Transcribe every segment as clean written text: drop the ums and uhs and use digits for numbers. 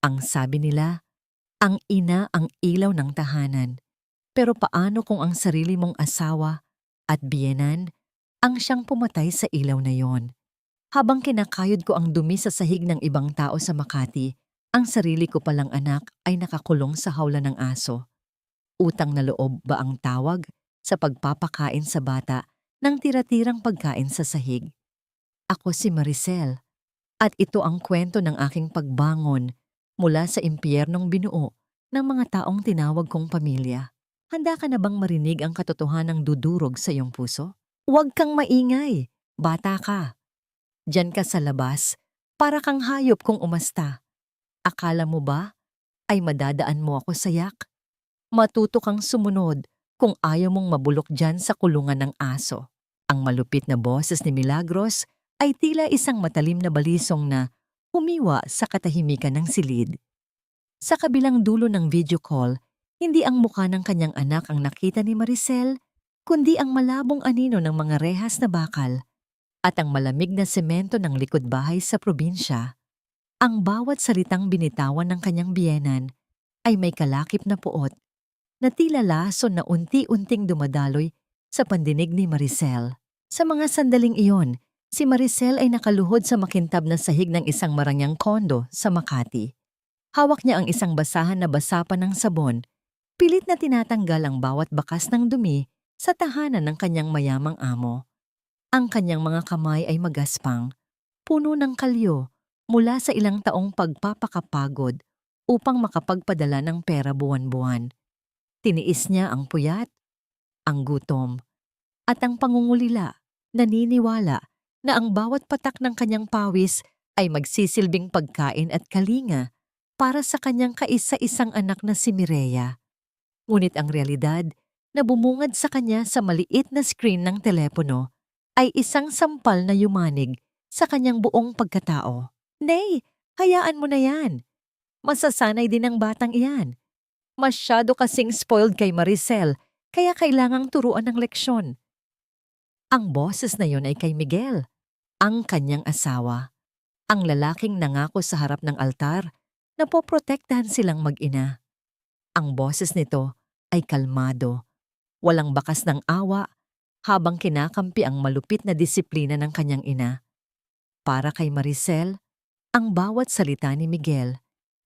Ang sabi nila, ang ina ang ilaw ng tahanan. Pero paano kung ang sarili mong asawa at biyenan ang siyang pumatay sa ilaw na yon? Habang kinakayod ko ang dumi sa sahig ng ibang tao sa Makati, ang sarili ko palang anak ay nakakulong sa hawla ng aso. Utang na loob ba ang tawag sa pagpapakain sa bata ng tira-tirang pagkain sa sahig? Ako si Maricel, at ito ang kwento ng aking pagbangon mula sa impyernong binuo ng mga taong tinawag kong pamilya. Handa ka na bang marinig ang katotohanang dudurog sa iyong puso? Huwag kang maingay, bata ka. Diyan ka sa labas, para kang hayop kung umasta. Akala mo ba ay madadaan mo ako sa yak? Matuto kang sumunod kung ayaw mong mabulok dyan sa kulungan ng aso. Ang malupit na boses ni Milagros ay tila isang matalim na balisong na humiwa sa katahimikan ng silid. Sa kabilang dulo ng video call, hindi ang mukha ng kanyang anak ang nakita ni Maricel, kundi ang malabong anino ng mga rehas na bakal at ang malamig na semento ng likod bahay sa probinsya. Ang bawat salitang binitawan ng kanyang biyenan ay may kalakip na puot na tila lason na unti-unting dumadaloy sa pandinig ni Maricel. Sa mga sandaling iyon, si Maricel ay nakaluhod sa makintab na sahig ng isang marangyang kondo sa Makati. Hawak niya ang isang basahan na basa pa ng sabon, pilit na tinatanggal ang bawat bakas ng dumi sa tahanan ng kanyang mayamang amo. Ang kanyang mga kamay ay magaspang, puno ng kalyo mula sa ilang taong pagpapakapagod upang makapagpadala ng pera buwan-buwan. Tiniis niya ang puyat, ang gutom, at ang pangungulila, naniniwala na ang bawat patak ng kanyang pawis ay magsisilbing pagkain at kalinga para sa kanyang kaisa-isang anak na si Mireya. Ngunit ang realidad na bumungad sa kanya sa maliit na screen ng telepono ay isang sampal na yumanig sa kanyang buong pagkatao. Nay, hayaan mo na yan. Masasanay din ang batang iyan. Masyado kasing spoiled kay Maricel, kaya kailangang turuan ng leksyon. Ang boses na yon ay kay Miguel, ang kanyang asawa. Ang lalaking nangako sa harap ng altar na poprotektahan silang mag-ina. Ang boses nito ay kalmado, walang bakas ng awa, habang kinakampi ang malupit na disiplina ng kanyang ina. Para kay Maricel, ang bawat salita ni Miguel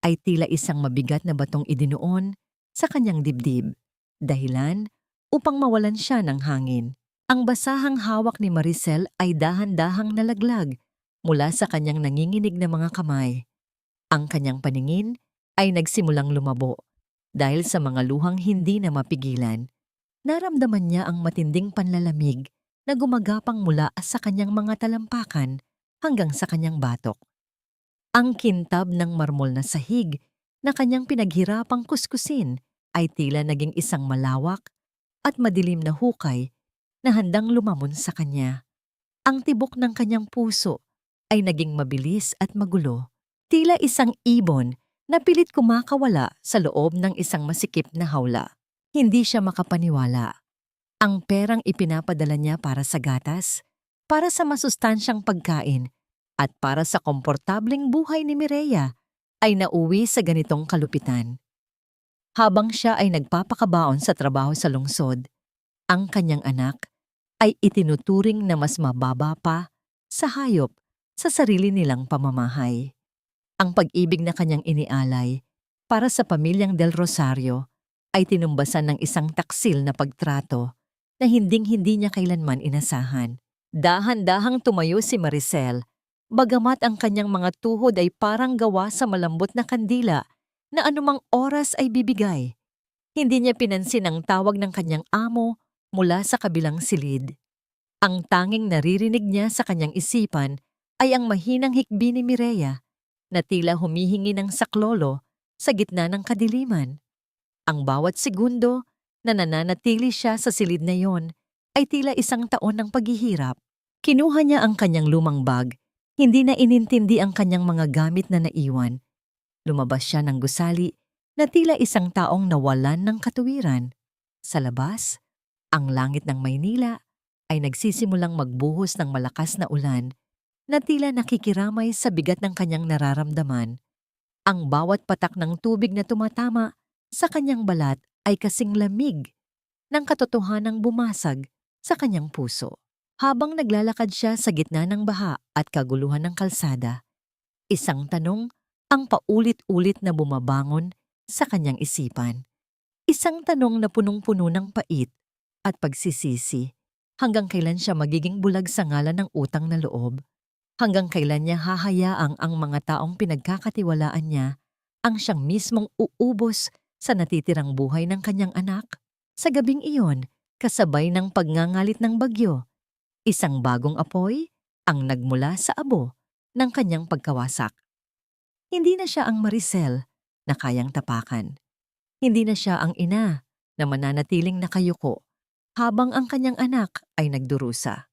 ay tila isang mabigat na batong idinuon sa kanyang dibdib, dahilan upang mawalan siya ng hangin. Ang basahang hawak ni Maricel ay dahan-dahang nalaglag mula sa kanyang nanginginig na mga kamay. Ang kanyang paningin ay nagsimulang lumabo dahil sa mga luhang hindi na mapigilan. Naramdaman niya ang matinding panlalamig na gumagapang mula sa kanyang mga talampakan hanggang sa kanyang batok. Ang kintab ng marmol na sahig na kanyang pinaghirapang kuskusin ay tila naging isang malawak at madilim na hukay na handang lumamon sa kanya. Ang tibok ng kanyang puso ay naging mabilis at magulo, tila isang ibon na pilit kumakawala sa loob ng isang masikip na hawla. Hindi siya makapaniwala. Ang perang ipinapadala niya para sa gatas, para sa masustansyang pagkain, at para sa komportableng buhay ni Mireya ay nauwi sa ganitong kalupitan. Habang siya ay nagpapakabaon sa trabaho sa lungsod, ang kanyang anak ay itinuturing na mas mababa pa sa hayop sa sarili nilang pamamahay. Ang pag-ibig na kanyang inialay para sa pamilyang Del Rosario ay tinumbasan ng isang taksil na pagtrato na hinding-hindi niya kailanman inasahan. Dahan-dahang tumayo si Maricel, bagamat ang kanyang mga tuhod ay parang gawa sa malambot na kandila na anumang oras ay bibigay. Hindi niya pinansin ang tawag ng kanyang amo mula sa kabilang silid. Ang tanging naririnig niya sa kanyang isipan ay ang mahinang hikbi ni Mireya na tila humihingi ng saklolo sa gitna ng kadiliman. Ang bawat segundo na nananatili siya sa silid na yon ay tila isang taon ng paghihirap. Kinuha niya ang kanyang lumang bag, hindi na inintindi ang kanyang mga gamit na naiwan. Lumabas siya ng gusali na tila isang taong nawalan ng katuwiran. Sa labas, ang langit ng Maynila ay nagsisimulang magbuhos ng malakas na ulan na tila nakikiramay sa bigat ng kanyang nararamdaman. Ang bawat patak ng tubig na tumatama sa kanyang balat ay kasing lamig ng katotohanang bumasag sa kanyang puso. Habang naglalakad siya sa gitna ng baha at kaguluhan ng kalsada, isang tanong ang paulit-ulit na bumabangon sa kanyang isipan. Isang tanong na punong-puno ng pait at pagsisisi. Hanggang kailan siya magiging bulag sa ngalan ng utang na loob? Hanggang kailan niya hahayaang ang mga taong pinagkakatiwalaan niya ang siyang mismong uubos sa natitirang buhay ng kanyang anak? Sa gabing iyon, kasabay ng pagngangalit ng bagyo, isang bagong apoy ang nagmula sa abo ng kanyang pagkawasak. Hindi na siya ang Maricel na kayang tapakan. Hindi na siya ang ina na mananatiling nakayuko habang ang kanyang anak ay nagdurusa.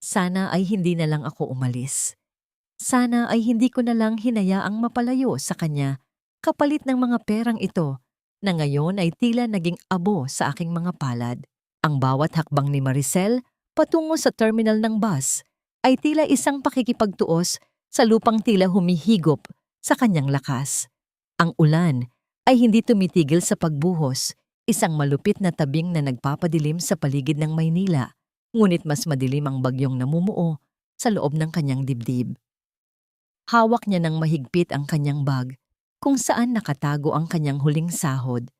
Sana ay hindi na lang ako umalis. Sana ay hindi ko na lang hinayaang mapalayo sa kanya kapalit ng mga perang ito na ngayon ay tila naging abo sa aking mga palad. Ang bawat hakbang ni Maricel patungo sa terminal ng bus ay tila isang pakikipagtuos sa lupang tila humihigop sa kanyang lakas. Ang ulan ay hindi tumitigil sa pagbuhos, isang malupit na tabing na nagpapadilim sa paligid ng Maynila, ngunit mas madilim ang bagyong namumuo sa loob ng kanyang dibdib. Hawak niya ng mahigpit ang kanyang bag, kung saan nakatago ang kanyang huling sahod,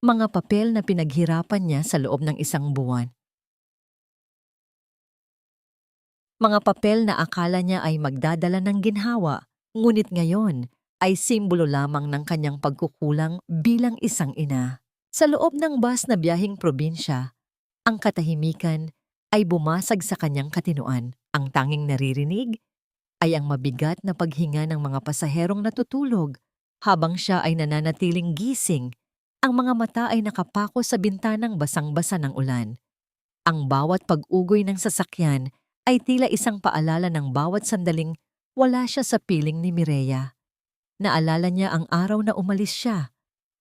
mga papel na pinaghirapan niya sa loob ng isang buwan. Mga papel na akala niya ay magdadala ng ginhawa, ngunit ngayon ay simbolo lamang ng kanyang pagkukulang bilang isang ina. Sa loob ng bus na biyaheng probinsya, ang katahimikan ay bumasag sa kanyang katinuan. Ang tanging naririnig ay ang mabigat na paghinga ng mga pasaherong natutulog habang siya ay nananatiling gising. Ang mga mata ay nakapako sa bintanang basang-basa ng ulan. Ang bawat pag-ugoy ng sasakyan ay tila isang paalala ng bawat sandaling wala siya sa piling ni Mireya. Naalala niya ang araw na umalis siya,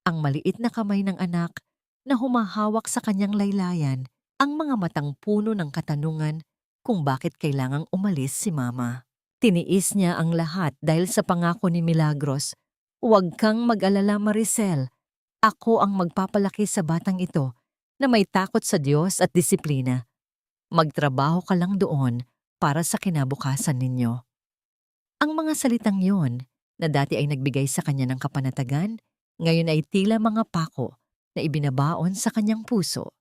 ang maliit na kamay ng anak na humahawak sa kanyang laylayan, ang mga matang puno ng katanungan kung bakit kailangang umalis si Mama. Tiniis niya ang lahat dahil sa pangako ni Milagros, "Huwag kang mag-alala, Maricel. Ako ang magpapalaki sa batang ito na may takot sa Diyos at disiplina. Magtrabaho ka lang doon para sa kinabukasan ninyo." Ang mga salitang yon na dati ay nagbigay sa kanya ng kapanatagan, ngayon ay tila mga pako na ibinabaon sa kanyang puso.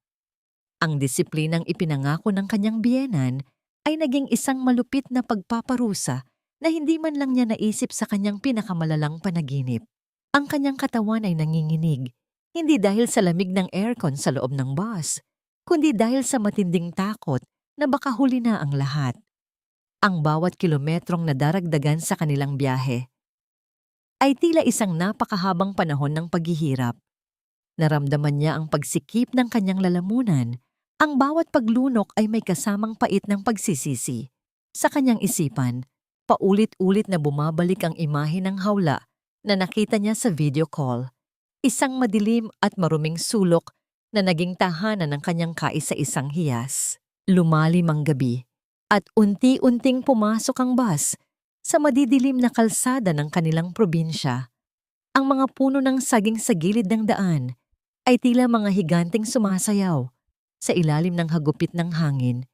Ang disiplinang ipinangako ng kanyang biyenan ay naging isang malupit na pagpaparusa na hindi man lang niya naisip sa kanyang pinakamalalang panaginip. Ang kanyang katawan ay nanginginig, hindi dahil sa lamig ng aircon sa loob ng bus, kundi dahil sa matinding takot na baka huli na ang lahat. Ang bawat kilometrong nadaragdagan sa kanilang biyahe ay tila isang napakahabang panahon ng paghihirap. Naramdaman niya ang pagsikip ng kanyang lalamunan. Ang bawat paglunok ay may kasamang pait ng pagsisisi. Sa kanyang isipan, paulit-ulit na bumabalik ang imahe ng hawla na nakita niya sa video call. Isang madilim at maruming sulok na naging tahanan ng kanyang kaisa-isang hiyas. Lumalim ang gabi at unti-unting pumasok ang bus sa madidilim na kalsada ng kanilang probinsya. Ang mga puno ng saging sa gilid ng daan ay tila mga higanting sumasayaw sa ilalim ng hagupit ng hangin,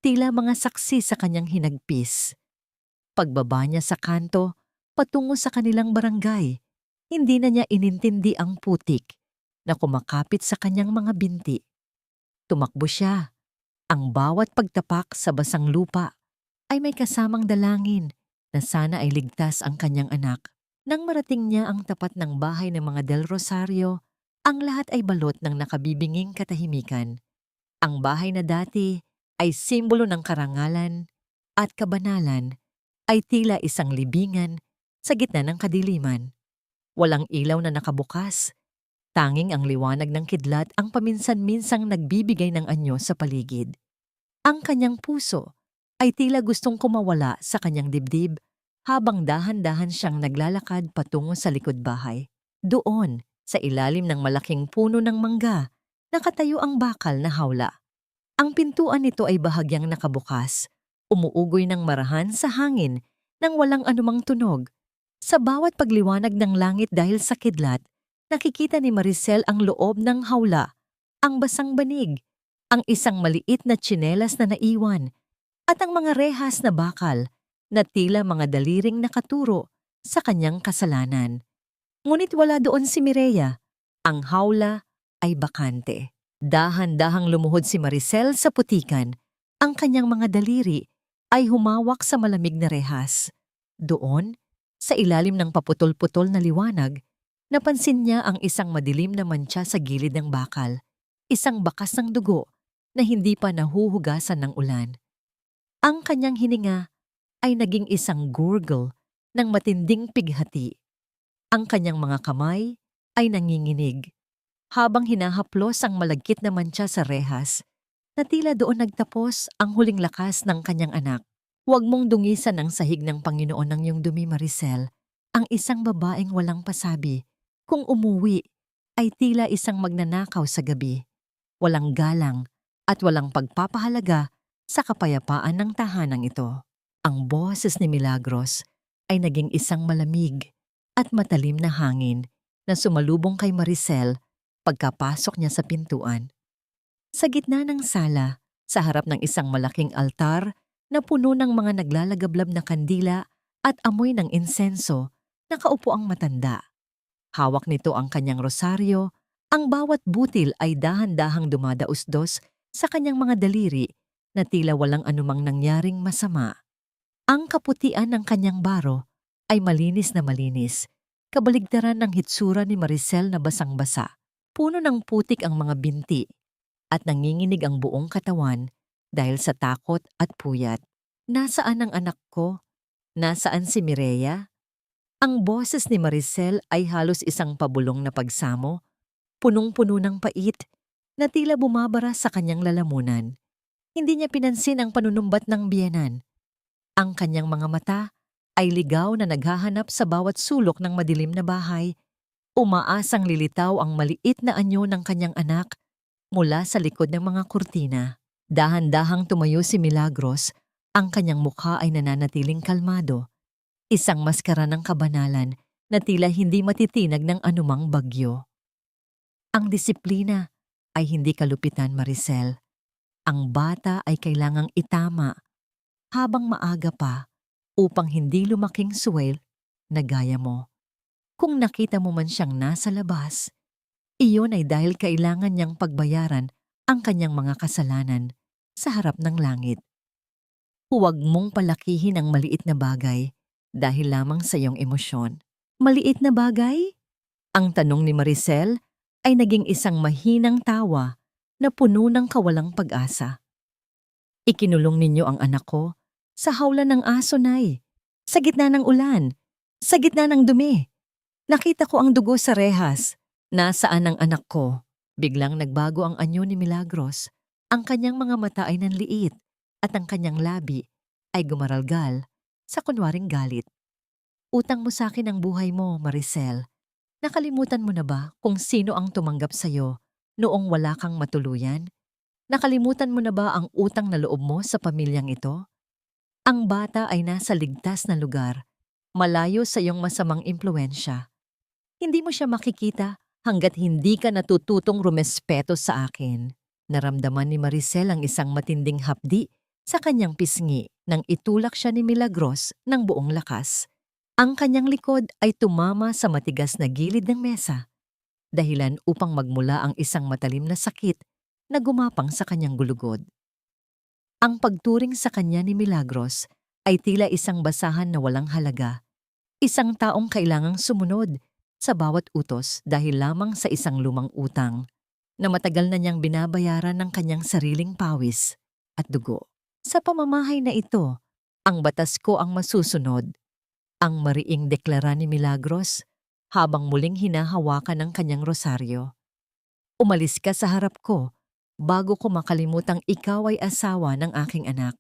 tila mga saksi sa kanyang hinagpis. Pagbaba niya sa kanto, patungo sa kanilang barangay, hindi na niya inintindi ang putik na kumakapit sa kanyang mga binti. Tumakbo siya. Ang bawat pagtapak sa basang lupa ay may kasamang dalangin na sana ay ligtas ang kanyang anak. Nang marating niya ang tapat ng bahay ng mga Del Rosario, ang lahat ay balot ng nakabibinging katahimikan. Ang bahay na dati ay simbolo ng karangalan at kabanalan ay tila isang libingan sa gitna ng kadiliman. Walang ilaw na nakabukas. Tanging ang liwanag ng kidlat ang paminsan-minsang nagbibigay ng anyo sa paligid. Ang kanyang puso ay tila gustong kumawala sa kanyang dibdib habang dahan-dahan siyang naglalakad patungo sa likod bahay. Doon, sa ilalim ng malaking puno ng mangga, nakatayo ang bakal na hawla. Ang pintuan nito ay bahagyang nakabukas, umuugoy ng marahan sa hangin nang walang anumang tunog. Sa bawat pagliwanag ng langit dahil sa kidlat, nakikita ni Maricel ang loob ng hawla, ang basang banig, ang isang maliit na tsinelas na naiwan, at ang mga rehas na bakal na tila mga daliring nakaturo sa kanyang kasalanan. Ngunit wala doon si Mireya. Ang hawla ay bakante. Dahan-dahang lumuhod si Maricel sa putikan. Ang kanyang mga daliri ay humawak sa malamig na rehas. Doon, sa ilalim ng paputol-putol na liwanag, napansin niya ang isang madilim na mantsa sa gilid ng bakal. Isang bakas ng dugo na hindi pa nahuhugasan ng ulan. Ang kanyang hininga ay naging isang gurgle ng matinding pighati. Ang kanyang mga kamay ay nanginginig habang hinahaplos ang malagkit na mantsa sa rehas na tila doon nagtapos ang huling lakas ng kanyang anak. Huwag mong dungisan ang sahig ng Panginoon ng iyong dumi, Maricel. Ang isang babaeng walang pasabi, kung umuwi, ay tila isang magnanakaw sa gabi. Walang galang at walang pagpapahalaga sa kapayapaan ng tahanang ito. Ang boses ni Milagros ay naging isang malamig at matalim na hangin na sumalubong kay Maricel pagkapasok niya sa pintuan. Sa gitna ng sala, sa harap ng isang malaking altar na puno ng mga naglalagablab na kandila at amoy ng insenso, nakaupo ang matanda. Hawak nito ang kanyang rosaryo, ang bawat butil ay dahan-dahang dumadausdos sa kanyang mga daliri na tila walang anumang nangyaring masama. Ang kaputian ng kanyang baro ay malinis na malinis, kabaligtaran ng hitsura ni Maricel na basang-basa. Puno ng putik ang mga binti at nanginginig ang buong katawan dahil sa takot at puyat. Nasaan ang anak ko? Nasaan si Mireya? Ang boses ni Maricel ay halos isang pabulong na pagsamo, punong-puno ng pait, na tila bumabara sa kanyang lalamunan. Hindi niya pinansin ang panunumbat ng biyenan. Ang kanyang mga mata ay ligaw na naghahanap sa bawat sulok ng madilim na bahay. Umaasang lilitaw ang maliit na anyo ng kanyang anak mula sa likod ng mga kurtina. Dahan-dahang tumayo si Milagros, ang kanyang mukha ay nananatiling kalmado. Isang maskara ng kabanalan na tila hindi matitinag ng anumang bagyo. Ang disiplina ay hindi kalupitan, Maricel. Ang bata ay kailangang itama habang maaga pa upang hindi lumaking suwel na gaya mo. Kung nakita mo man siyang nasa labas, iyon ay dahil kailangan niyang pagbayaran ang kanyang mga kasalanan sa harap ng langit. Huwag mong palakihin ang maliit na bagay dahil lamang sa iyong emosyon. Maliit na bagay? Ang tanong ni Maricel ay naging isang mahinang tawa na puno ng kawalang pag-asa. Ikinulong ninyo ang anak ko sa hawla ng aso, Nay. Sa gitna ng ulan, sa gitna ng dumi. Nakita ko ang dugo sa rehas. Nasaan ang anak ko? Biglang nagbago ang anyo ni Milagros. Ang kanyang mga mata ay nanliit at ang kanyang labi ay gumaralgal sa kunwaring galit. Utang mo sa akin ang buhay mo, Maricel. Nakalimutan mo na ba kung sino ang tumanggap sa'yo noong wala kang matuluyan? Nakalimutan mo na ba ang utang na loob mo sa pamilyang ito? Ang bata ay nasa ligtas na lugar, malayo sa iyong masamang impluensya. Hindi mo siya makikita hanggat hindi ka natututong rumespeto sa akin. Naramdaman ni Maricel ang isang matinding hapdi sa kanyang pisngi nang itulak siya ni Milagros ng buong lakas. Ang kanyang likod ay tumama sa matigas na gilid ng mesa, dahilan upang magmula ang isang matalim na sakit na gumapang sa kanyang gulugod. Ang pagturing sa kanya ni Milagros ay tila isang basahan na walang halaga. Isang taong kailangang sumunod sa bawat utos dahil lamang sa isang lumang utang na matagal na niyang binabayaran ng kanyang sariling pawis at dugo. Sa pamamahay na ito, ang batas ko ang masusunod. Ang mariing deklara ni Milagros habang muling hinahawakan ang kanyang rosaryo. Umalis ka sa harap ko bago ko makalimutang ikaw ay asawa ng aking anak.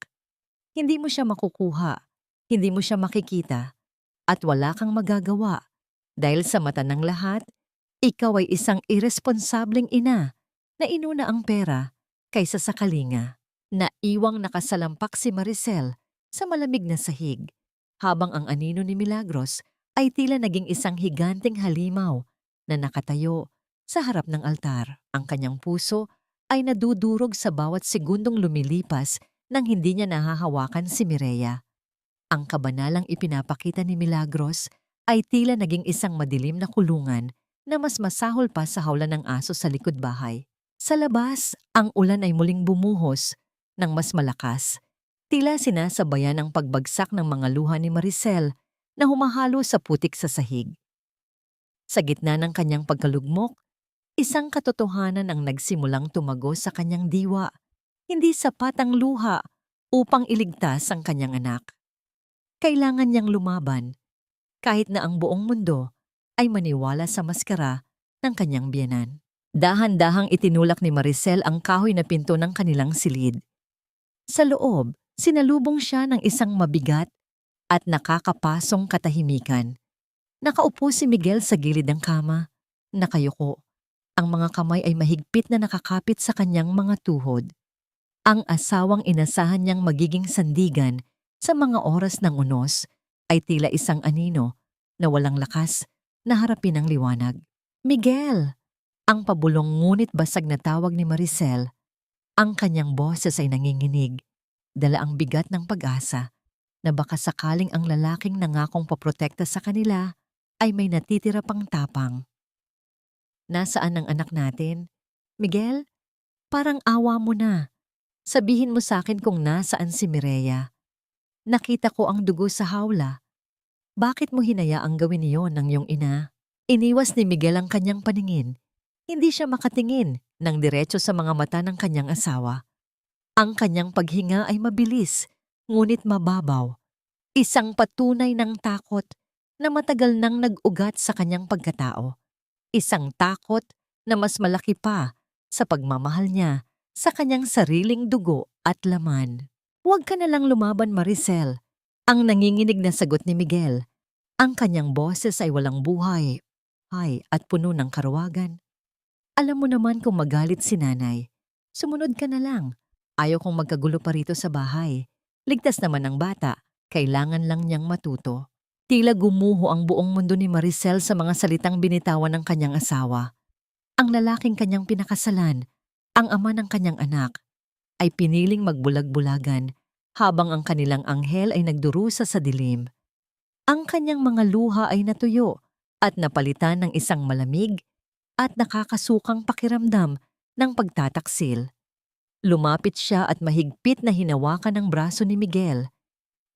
Hindi mo siya makukuha, hindi mo siya makikita, at wala kang magagawa dahil sa mata ng lahat, ikaw ay isang irresponsableng ina na inuna ang pera kaysa sa kalinga. Naiwang nakasalampak si Maricel sa malamig na sahig habang ang anino ni Milagros ay tila naging isang higanteng halimaw na nakatayo sa harap ng altar. Ang kanyang puso ay nadudurog sa bawat segundong lumilipas nang hindi niya nahahawakan si Mireya. Ang kabanalang ipinapakita ni Milagros ay tila naging isang madilim na kulungan na mas masahol pa sa hawlan ng aso sa likod bahay. Sa labas, ang ulan ay muling bumuhos ng mas malakas. Tila sinasabayan ang pagbagsak ng mga luha ni Maricel na humahalo sa putik sa sahig. Sa gitna ng kanyang pagkalugmok, isang katotohanan ang nagsimulang tumago sa kanyang diwa. Hindi sapat ang luha upang iligtas ang kanyang anak. Kailangan niyang lumaban kahit na ang buong mundo ay maniwala sa maskara ng kanyang biyenan. Dahan-dahang itinulak ni Maricel ang kahoy na pinto ng kanilang silid. Sa loob, sinalubong siya ng isang mabigat at nakakapasong katahimikan. Nakaupo si Miguel sa gilid ng kama, nakayuko. Ang mga kamay ay mahigpit na nakakapit sa kanyang mga tuhod. Ang asawang inasahan niyang magiging sandigan sa mga oras ng unos ay tila isang anino na walang lakas na harapin ang liwanag. Miguel! Ang pabulong ngunit basag na tawag ni Maricel. Ang kanyang boses ay nanginginig, dala ang bigat ng pag-asa na baka sakaling ang lalaking nangakong paprotekta sa kanila ay may natitira pang tapang. Nasaan ang anak natin? Miguel, parang awa mo na. Sabihin mo sa akin kung nasaan si Mireya. Nakita ko ang dugo sa hawla. Bakit mo hinayaang gawin niyon ng iyong ina? Iniwas ni Miguel ang kanyang paningin. Hindi siya makatingin ng diretso sa mga mata ng kanyang asawa. Ang kanyang paghinga ay mabilis, ngunit mababaw. Isang patunay ng takot na matagal nang nag-ugat sa kanyang pagkatao. Isang takot na mas malaki pa sa pagmamahal niya sa kanyang sariling dugo at laman. Huwag ka na lang lumaban, Maricel. Ang nanginginig na sagot ni Miguel. Ang kanyang boses ay walang buhay, at puno ng karawagan. Alam mo naman kung magalit si nanay. Sumunod ka na lang. Ayaw kong magkagulo pa rito sa bahay. Ligtas naman ang bata. Kailangan lang niyang matuto. Tila gumuho ang buong mundo ni Maricel sa mga salitang binitawan ng kanyang asawa. Ang lalaking kanyang pinakasalan, ang ama ng kanyang anak, ay piniling magbulag-bulagan habang ang kanilang anghel ay nagdurusa sa dilim. Ang kanyang mga luha ay natuyo at napalitan ng isang malamig at nakakasukang pakiramdam ng pagtataksil. Lumapit siya at mahigpit na hinawakan ang braso ni Miguel.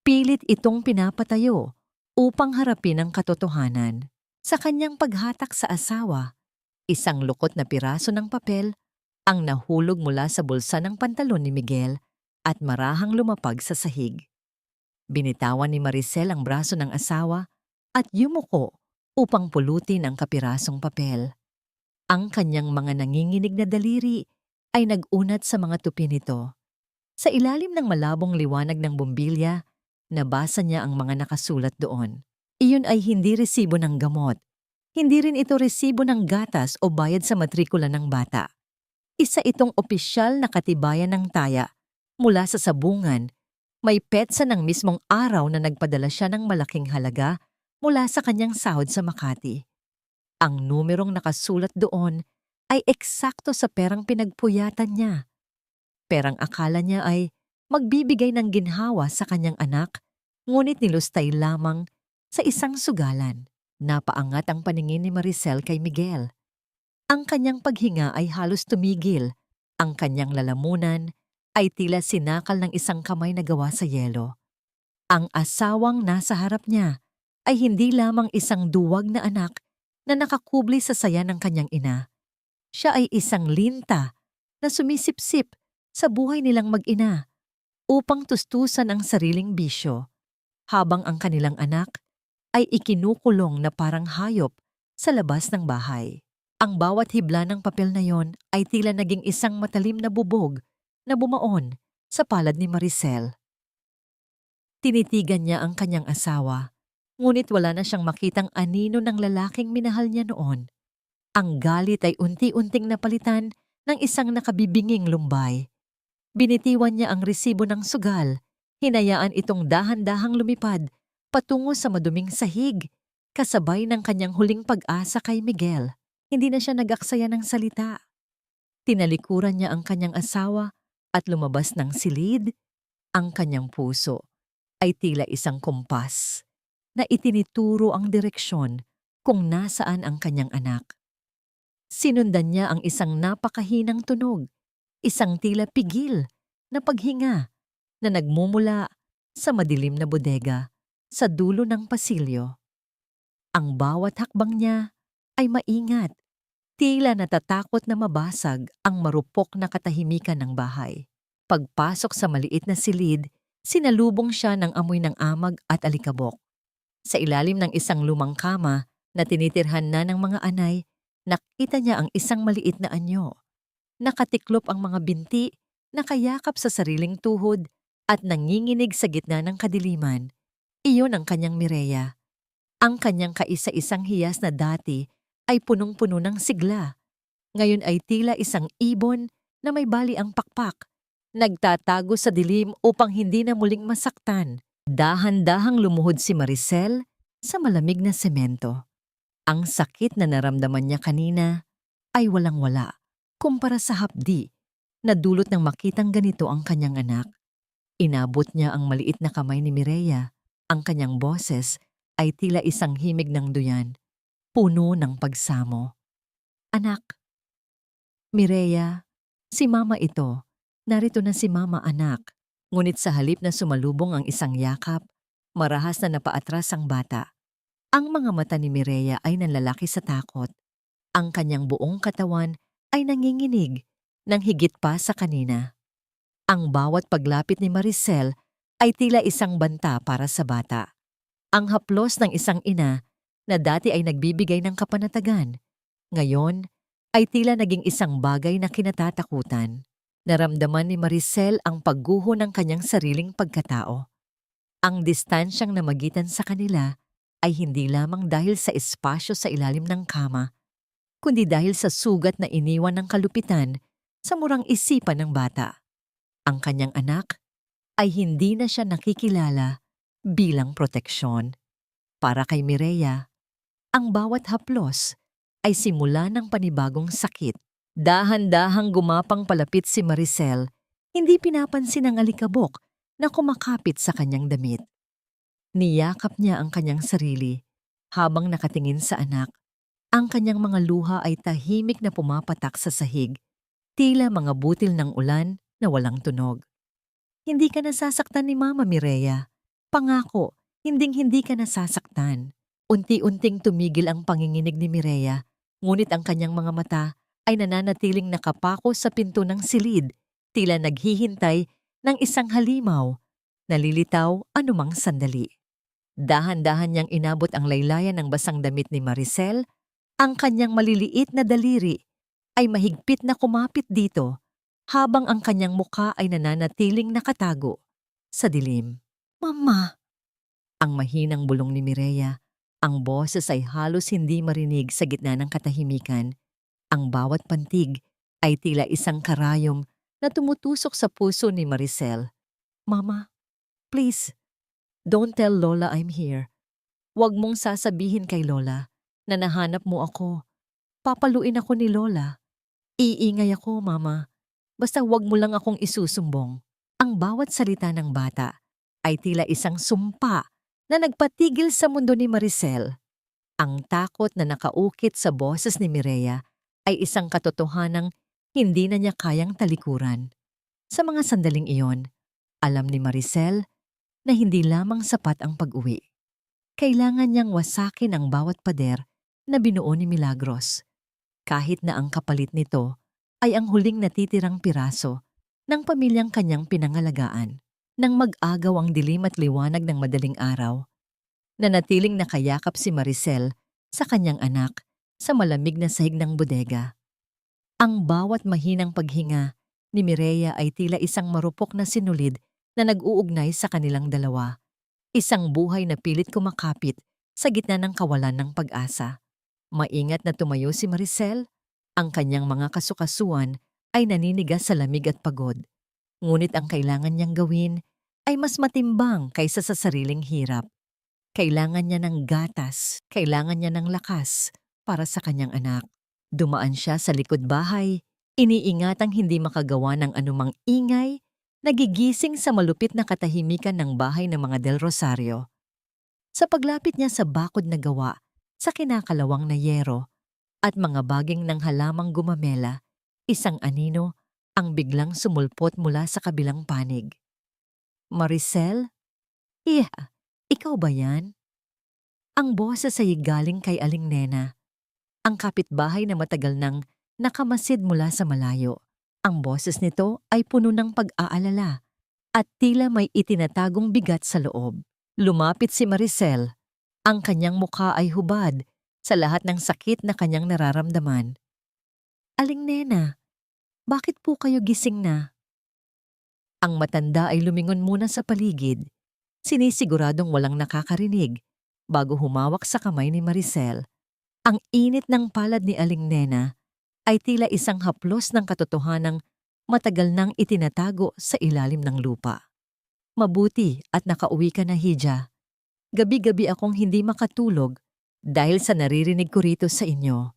Pilit itong pinapatayo upang harapin ang katotohanan. Sa kanyang paghatak sa asawa, isang lukot na piraso ng papel ang nahulog mula sa bulsa ng pantalon ni Miguel at marahang lumapag sa sahig. Binitawan ni Maricel ang braso ng asawa at yumuko upang pulutin ang kapirasong papel. Ang kanyang mga nanginginig na daliri ay nag-unat sa mga tupi nito. Sa ilalim ng malabong liwanag ng bumbilya, nabasa niya ang mga nakasulat doon. Iyon ay hindi resibo ng gamot. Hindi rin ito resibo ng gatas o bayad sa matrikula ng bata. Isa itong opisyal na katibayan ng taya mula sa sabungan. May petsa ng mismong araw na nagpadala siya ng malaking halaga mula sa kanyang sahod sa Makati. Ang numerong nakasulat doon ay eksakto sa perang pinagpuyatan niya. Perang akala niya ay magbibigay ng ginhawa sa kanyang anak, ngunit nilustay lamang sa isang sugalan. Napaangat ang paningin ni Maricel kay Miguel. Ang kanyang paghinga ay halos tumigil. Ang kanyang lalamunan ay tila sinakal ng isang kamay na gawa sa yelo. Ang asawang nasa harap niya ay hindi lamang isang duwag na anak na nakakubli sa saya ng kanyang ina. Siya ay isang linta na sumisipsip sa buhay nilang mag-ina upang tustusan ang sariling bisyo, habang ang kanilang anak ay ikinukulong na parang hayop sa labas ng bahay. Ang bawat hibla ng papel na yon ay tila naging isang matalim na bubog na bumaon sa palad ni Maricel. Tinitigan niya ang kanyang asawa, ngunit wala na siyang makitang anino ng lalaking minahal niya noon. Ang galit ay unti-unting napalitan ng isang nakabibinging lumbay. Binitiwan niya ang resibo ng sugal, hinayaan itong dahan-dahang lumipad patungo sa maduming sahig, kasabay ng kanyang huling pag-asa kay Miguel. Hindi na siya nag-aksaya ng salita. Tinalikuran niya ang kanyang asawa at lumabas ng silid. Ang kanyang puso ay tila isang kompas na itinituro ang direksyon kung nasaan ang kanyang anak. Sinundan niya ang isang napakahinang tunog, isang tila pigil na paghinga na nagmumula sa madilim na bodega sa dulo ng pasilyo. Ang bawat hakbang niya ay maingat, tila natatakot na mabasag ang marupok na katahimikan ng bahay. Pagpasok sa maliit na silid, sinalubong siya ng amoy ng amag at alikabok. Sa ilalim ng isang lumang kama na tinitirhan na ng mga anay, nakita niya ang isang maliit na anyo. Nakatiklop ang mga binti, nakayakap sa sariling tuhod at nanginginig sa gitna ng kadiliman. Iyon ang kanyang Mireya. Ang kanyang kaisa-isang hiyas na dati ay punong-puno ng sigla. Ngayon ay tila isang ibon na may bali ang pakpak. Nagtatago sa dilim upang hindi na muling masaktan. Dahan-dahang lumuhod si Maricel sa malamig na semento. Ang sakit na naramdaman niya kanina ay walang-wala kumpara sa hapdi na dulot ng makitang ganito ang kanyang anak. Inabot niya ang maliit na kamay ni Mireya. Ang kanyang boses ay tila isang himig ng duyan, puno ng pagsamo. Anak. Mireya, si Mama ito. Narito na si Mama, anak. Ngunit sa halip na sumalubong ang isang yakap, marahas na napaatras ang bata. Ang mga mata ni Mireya ay nanlalaki sa takot. Ang kanyang buong katawan ay nanginginig ng higit pa sa kanina. Ang bawat paglapit ni Maricel ay tila isang banta para sa bata. Ang haplos ng isang ina na dati ay nagbibigay ng kapanatagan, ngayon ay tila naging isang bagay na kinatatakutan. Naramdaman ni Maricel ang pagguho ng kanyang sariling pagkatao. Ang distansyang namagitan sa kanila ay hindi lamang dahil sa espasyo sa ilalim ng kama, kundi dahil sa sugat na iniwan ng kalupitan sa murang isipan ng bata. Ang kanyang anak ay hindi na siya nakikilala bilang proteksyon. Para kay Mireya, ang bawat haplos ay simula ng panibagong sakit. Dahan-dahang gumapang palapit si Maricel, hindi pinapansin ang alikabok na kumakapit sa kanyang damit. Niyakap niya ang kanyang sarili habang nakatingin sa anak. Ang kanyang mga luha ay tahimik na pumapatak sa sahig, tila mga butil ng ulan na walang tunog. Hindi ka nasasaktan ni Mama, Mireya. Pangako, hinding-hindi ka nasasaktan. Unti-unting tumigil ang panginginig ni Mireya, ngunit ang kanyang mga mata ay nananatiling nakapako sa pinto ng silid, tila naghihintay ng isang halimaw, nalilitaw anumang sandali. Dahan-dahan niyang inabot ang laylayan ng basang damit ni Maricel, ang kanyang maliliit na daliri ay mahigpit na kumapit dito, habang ang kanyang muka ay nananatiling nakatago sa dilim. Mama! Ang mahinang bulong ni Mireya, ang boses ay halos hindi marinig sa gitna ng katahimikan. Ang bawat pantig ay tila isang karayom na tumutusok sa puso ni Maricel. Mama, please, don't tell Lola I'm here. Huwag mong sasabihin kay Lola na nahanap mo ako. Papaluin ako ni Lola. Iingay ako, Mama. Basta huwag mo lang akong isusumbong. Ang bawat salita ng bata ay tila isang sumpa na nagpatigil sa mundo ni Maricel. Ang takot na nakaukit sa boses ni Mireya ay isang katotohanang hindi na niya kayang talikuran. Sa mga sandaling iyon, alam ni Maricel na hindi lamang sapat ang pag-uwi. Kailangan niyang wasakin ang bawat pader na binuo ni Milagros, kahit na ang kapalit nito ay ang huling natitirang piraso ng pamilyang kanyang pinangalagaan. Nang mag-agaw ang dilim at liwanag ng madaling araw, nanatiling nakayakap si Maricel sa kanyang anak sa malamig na sahig ng bodega. Ang bawat mahinang paghinga ni Mireya ay tila isang marupok na sinulid na nag-uugnay sa kanilang dalawa. Isang buhay na pilit kumakapit sa gitna ng kawalan ng pag-asa. Maingat na tumayo si Maricel, ang kanyang mga kasukasuan ay naninigas sa lamig at pagod. Ngunit ang kailangan niyang gawin ay mas matimbang kaysa sa sariling hirap. Kailangan niya ng gatas, kailangan niya ng lakas para sa kanyang anak. Dumaan siya sa likod bahay, iniingatang hindi makagawa ng anumang ingay, nagigising sa malupit na katahimikan ng bahay ng mga Del Rosario. Sa paglapit niya sa bakod na gawa, sa kinakalawang na yero, at mga baging ng halamang gumamela, isang anino ang biglang sumulpot mula sa kabilang panig. Maricel? Iya, ikaw ba yan? Ang boses ay galing kay Aling Nena, ang kapitbahay na matagal nang nakamasid mula sa malayo. Ang boses nito ay puno ng pag-aalala at tila may itinatagong bigat sa loob. Lumapit si Maricel. Ang kanyang mukha ay hubad sa lahat ng sakit na kanyang nararamdaman. Aling Nena, bakit po kayo gising na? Ang matanda ay lumingon muna sa paligid, sinisiguradong walang nakakarinig, bago humawak sa kamay ni Maricel. Ang init ng palad ni Aling Nena ay tila isang haplos ng katotohanang matagal nang itinatago sa ilalim ng lupa. Mabuti at nakauwi ka na, Hija. Gabi-gabi akong hindi makatulog dahil sa naririnig ko rito sa inyo.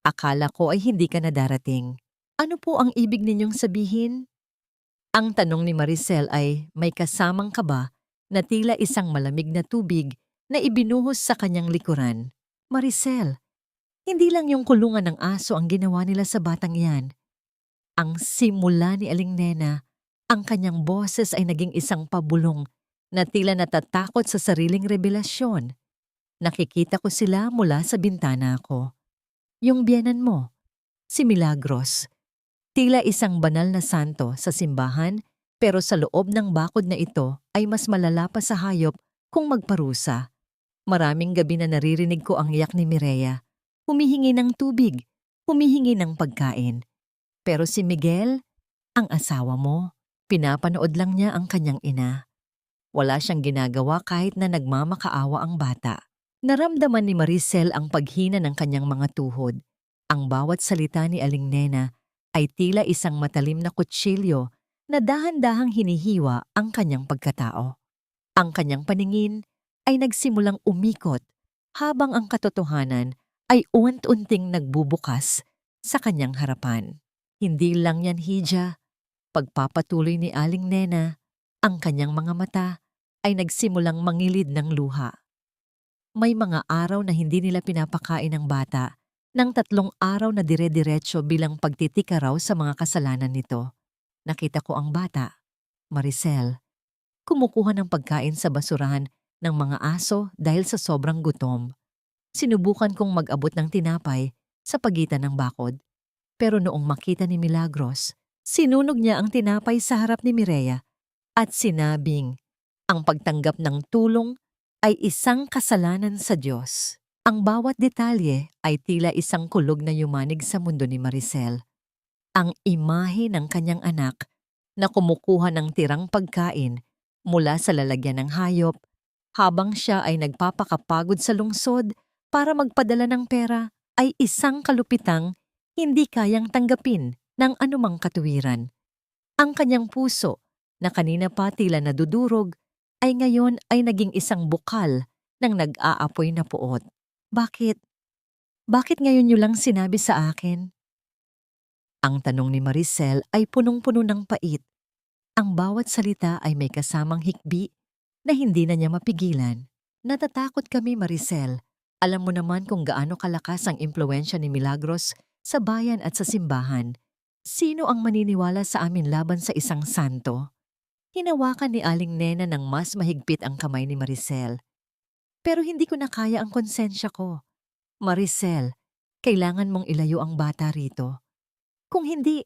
Akala ko ay hindi ka na darating. Ano po ang ibig ninyong sabihin? Ang tanong ni Maricel ay may kasamang kaba na tila isang malamig na tubig na ibinuhos sa kanyang likuran. Maricel, hindi lang yung kulungan ng aso ang ginawa nila sa batang yan. Ang simula ni Aling Nena, ang kanyang boses ay naging isang pabulong na tila natatakot sa sariling revelasyon. Nakikita ko sila mula sa bintana ko. Yung biyenan mo, si Milagros. Tila isang banal na santo sa simbahan, pero sa loob ng bakod na ito ay mas malala pa sa hayop kung magparusa. Maraming gabi na naririnig ko ang iyak ni Mireya. Humihingi ng tubig, humihingi ng pagkain. Pero si Miguel, ang asawa mo, pinapanood lang niya ang kanyang ina. Wala siyang ginagawa kahit na nagmamakaawa ang bata. Naramdaman ni Maricel ang paghina ng kanyang mga tuhod. Ang bawat salita ni Aling Nena ay tila isang matalim na kutsilyo na dahan-dahang hinihiwa ang kanyang pagkatao. Ang kanyang paningin ay nagsimulang umikot habang ang katotohanan ay unti-unting nagbubukas sa kanyang harapan. Hindi lang yan, Hija. Pagpapatuloy ni Aling Nena, ang kanyang mga mata ay nagsimulang mangilid ng luha. May mga araw na hindi nila pinapakain ang bata ng 3 araw na dire-diretso bilang pagtitika raw sa mga kasalanan nito. Nakita ko ang bata, Maricel, kumukuha ng pagkain sa basurahan ng mga aso dahil sa sobrang gutom. Sinubukan kong mag-abot ng tinapay sa pagitan ng bakod. Pero noong makita ni Milagros, sinunog niya ang tinapay sa harap ni Mireya at sinabing ang pagtanggap ng tulong ay isang kasalanan sa Diyos. Ang bawat detalye ay tila isang kulog na yumanig sa mundo ni Maricel. Ang imahe ng kanyang anak na kumukuha ng tirang pagkain mula sa lalagyan ng hayop habang siya ay nagpapakapagod sa lungsod para magpadala ng pera ay isang kalupitang hindi kayang tanggapin ng anumang katuwiran. Ang kanyang puso na kanina pa tila nadudurog ay ngayon ay naging isang bukal ng nag-aapoy na puot. Bakit? Bakit ngayon niyo lang sinabi sa akin? Ang tanong ni Maricel ay punong-puno ng pait. Ang bawat salita ay may kasamang hikbi na hindi na niya mapigilan. Natatakot kami, Maricel. Alam mo naman kung gaano kalakas ang impluwensya ni Milagros sa bayan at sa simbahan. Sino ang maniniwala sa amin laban sa isang santo? Hinawakan ni Aling Nena ng mas mahigpit ang kamay ni Maricel. Pero hindi ko na kaya ang konsensya ko. Maricel, kailangan mong ilayo ang bata rito. Kung hindi,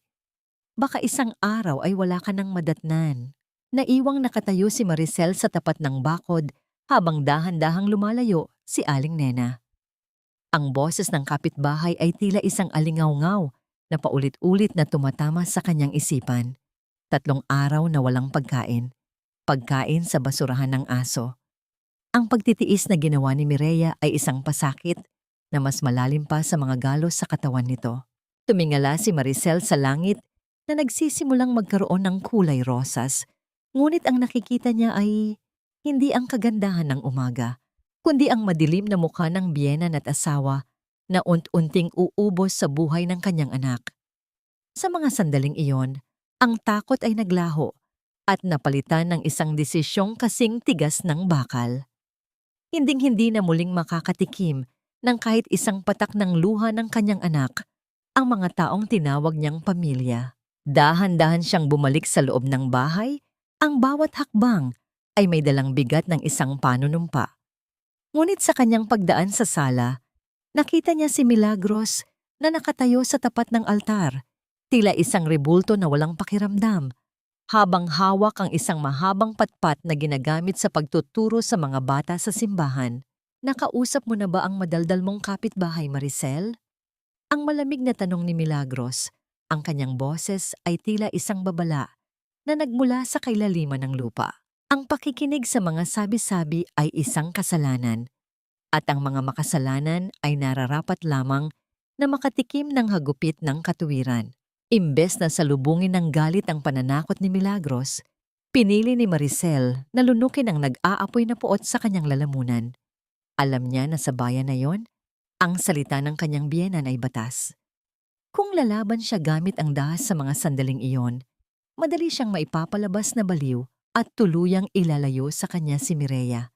baka isang araw ay wala ka ng madatnan. Naiwang nakatayo si Maricel sa tapat ng bakod habang dahan-dahang lumalayo si Aling Nena. Ang boses ng kapitbahay ay tila isang alingaw-ngaw na paulit-ulit na tumatama sa kanyang isipan. 3 araw na walang pagkain. Pagkain sa basurahan ng aso. Ang pagtitiis na ginawa ni Mireya ay isang pasakit na mas malalim pa sa mga galos sa katawan nito. Tumingala si Maricel sa langit na nagsisimulang magkaroon ng kulay rosas, ngunit ang nakikita niya ay hindi ang kagandahan ng umaga, kundi ang madilim na mukha ng biyenan at asawa na unti-unting uubos sa buhay ng kanyang anak. Sa mga sandaling iyon, ang takot ay naglaho at napalitan ng isang desisyong kasing tigas ng bakal. Hinding-hindi na muling makakatikim ng kahit isang patak ng luha ng kanyang anak ang mga taong tinawag niyang pamilya. Dahan-dahan siyang bumalik sa loob ng bahay, ang bawat hakbang ay may dalang bigat ng isang panunumpa. Ngunit sa kanyang pagdaan sa sala, nakita niya si Milagros na nakatayo sa tapat ng altar, tila isang rebulto na walang pakiramdam, habang hawak ang isang mahabang patpat na ginagamit sa pagtuturo sa mga bata sa simbahan. Nakausap mo na ba ang madaldal mong kapitbahay, Maricel? Ang malamig na tanong ni Milagros, ang kanyang boses ay tila isang babala na nagmula sa kailaliman ng lupa. Ang pakikinig sa mga sabi-sabi ay isang kasalanan, at ang mga makasalanan ay nararapat lamang na makatikim ng hagupit ng katuwiran. Imbes na salubungin ng galit ang pananakot ni Milagros, pinili ni Maricel na lunukin ang nag-aapoy na puot sa kanyang lalamunan. Alam niya na sa bayan na yon, ang salita ng kanyang biyenan ay batas. Kung lalaban siya gamit ang dahas sa mga sandaling iyon, madali siyang maipapalabas na baliw at tuluyang ilalayo sa kanya si Mireya.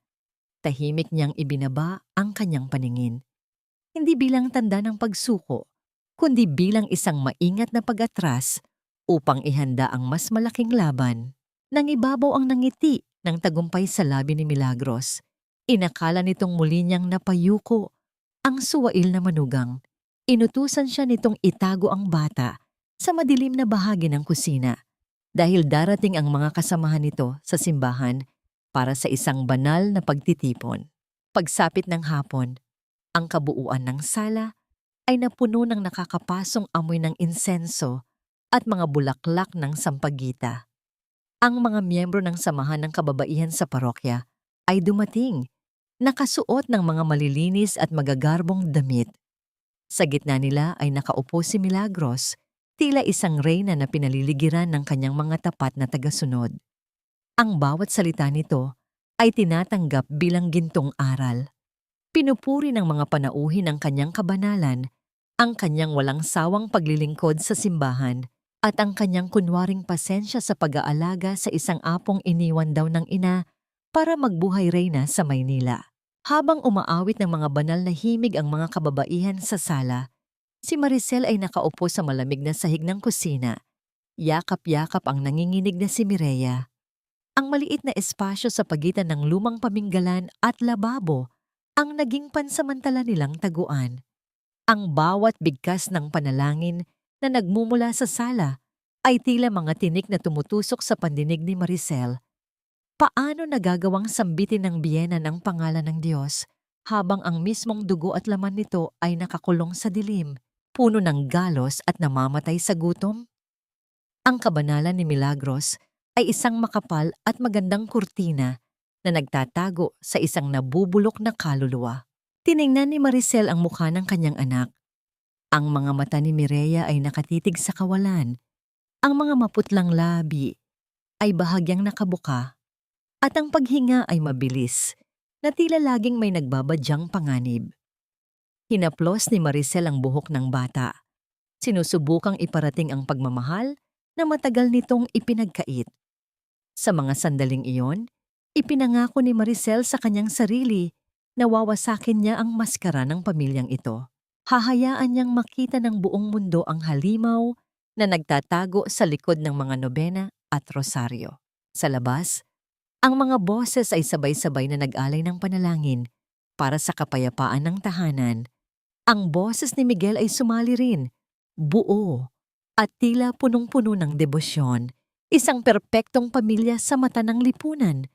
Tahimik niyang ibinaba ang kanyang paningin. Hindi bilang tanda ng pagsuko, kundi bilang isang maingat na pag-atras upang ihanda ang mas malaking laban. Nangibabaw ang nangiti ng tagumpay sa labi ni Milagros. Inakala nitong muli niyang napayuko ang suwail na manugang. Inutusan siya nitong itago ang bata sa madilim na bahagi ng kusina dahil darating ang mga kasamahan nito sa simbahan para sa isang banal na pagtitipon. Pagsapit ng hapon, ang kabuuan ng sala ay napuno ng nakakapasong amoy ng insenso at mga bulaklak ng sampagita. Ang mga miyembro ng samahan ng kababaihan sa parokya ay dumating, nakasuot ng mga malilinis at magagarbong damit. Sa gitna nila ay nakaupo si Milagros, tila isang reyna na pinaliligiran ng kanyang mga tapat na tagasunod. Ang bawat salita nito ay tinatanggap bilang gintong aral. Pinupuri ng mga panauhin ng kanyang kabanalan, ang kanyang walang sawang paglilingkod sa simbahan, at ang kanyang kunwaring pasensya sa pag-aalaga sa isang apong iniwan daw ng ina para magbuhay reyna sa Maynila. Habang umaawit ng mga banal na himig ang mga kababaihan sa sala, si Maricel ay nakaupo sa malamig na sahig ng kusina. Yakap-yakap ang nanginginig na si Mireya. Ang maliit na espasyo sa pagitan ng lumang paminggalan at lababo ang naging pansamantala nilang taguan. Ang bawat bigkas ng panalangin na nagmumula sa sala ay tila mga tinik na tumutusok sa pandinig ni Maricel. Paano nagagawang sambitin ng biyenan ang pangalan ng Diyos habang ang mismong dugo at laman nito ay nakakulong sa dilim, puno ng galos at namamatay sa gutom? Ang kabanalan ni Milagros ay isang makapal at magandang kurtina na nagtatago sa isang nabubulok na kaluluwa. Tiningnan ni Maricel ang mukha ng kanyang anak. Ang mga mata ni Mireya ay nakatitig sa kawalan. Ang mga maputlang labi ay bahagyang nakabuka. At ang paghinga ay mabilis, na tila laging may nagbabadyang panganib. Hinaplos ni Maricel ang buhok ng bata. Sinusubukang iparating ang pagmamahal na matagal nitong ipinagkait. Sa mga sandaling iyon, ipinangako ni Maricel sa kanyang sarili na wawasakin niya ang maskara ng pamilyang ito. Hahayaan niyang makita ng buong mundo ang halimaw na nagtatago sa likod ng mga nobena at rosaryo. Sa labas, ang mga boses ay sabay-sabay na nag-alay ng panalangin para sa kapayapaan ng tahanan. Ang boses ni Miguel ay sumali rin, buo, at tila punong-puno ng debosyon, isang perpektong pamilya sa mata ng lipunan.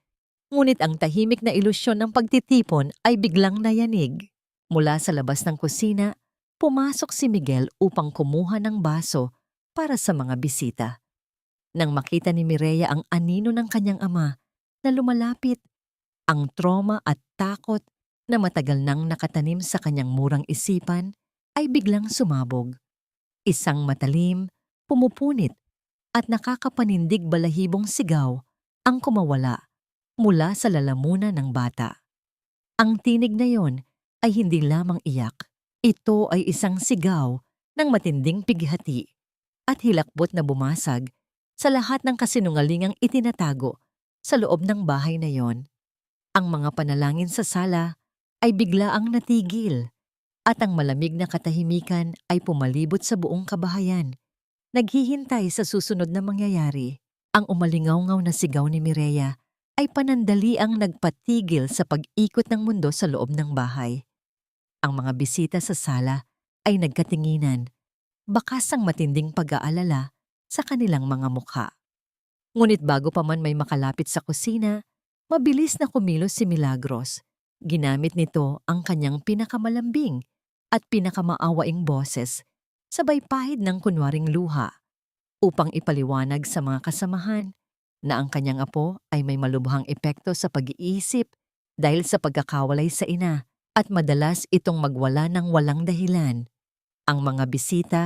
Ngunit ang tahimik na ilusyon ng pagtitipon ay biglang nayanig. Mula sa labas ng kusina, pumasok si Miguel upang kumuha ng baso para sa mga bisita. Nang makita ni Mireya ang anino ng kanyang ama na lumalapit, ang trauma at takot na matagal nang nakatanim sa kanyang murang isipan ay biglang sumabog. Isang matalim, pumupunit at nakakapanindig balahibong sigaw ang kumawala mula sa lalamunan ng bata. Ang tinig na yon ay hindi lamang iyak. Ito ay isang sigaw ng matinding pighati at hilakbot na bumasag sa lahat ng kasinungalingang itinatago sa loob ng bahay na yon. Ang mga panalangin sa sala ay biglaang natigil at ang malamig na katahimikan ay pumalibot sa buong kabahayan. Naghihintay sa susunod na mangyayari. Ang umalingaw-ngaw na sigaw ni Mireya ay panandaliang nagpatigil sa pag-ikot ng mundo sa loob ng bahay. Ang mga bisita sa sala ay nagkatinginan, bakas ang matinding pag-aalala sa kanilang mga mukha. Ngunit bago pa man may makalapit sa kusina, mabilis na kumilos si Milagros. Ginamit nito ang kanyang pinakamalambing at pinakamaawaing boses, sabay pahid ng kunwaring luha, upang ipaliwanag sa mga kasamahan na ang kanyang apo ay may malubhang epekto sa pag-iisip dahil sa pagkakawalay sa ina at madalas itong magwala ng walang dahilan. Ang mga bisita,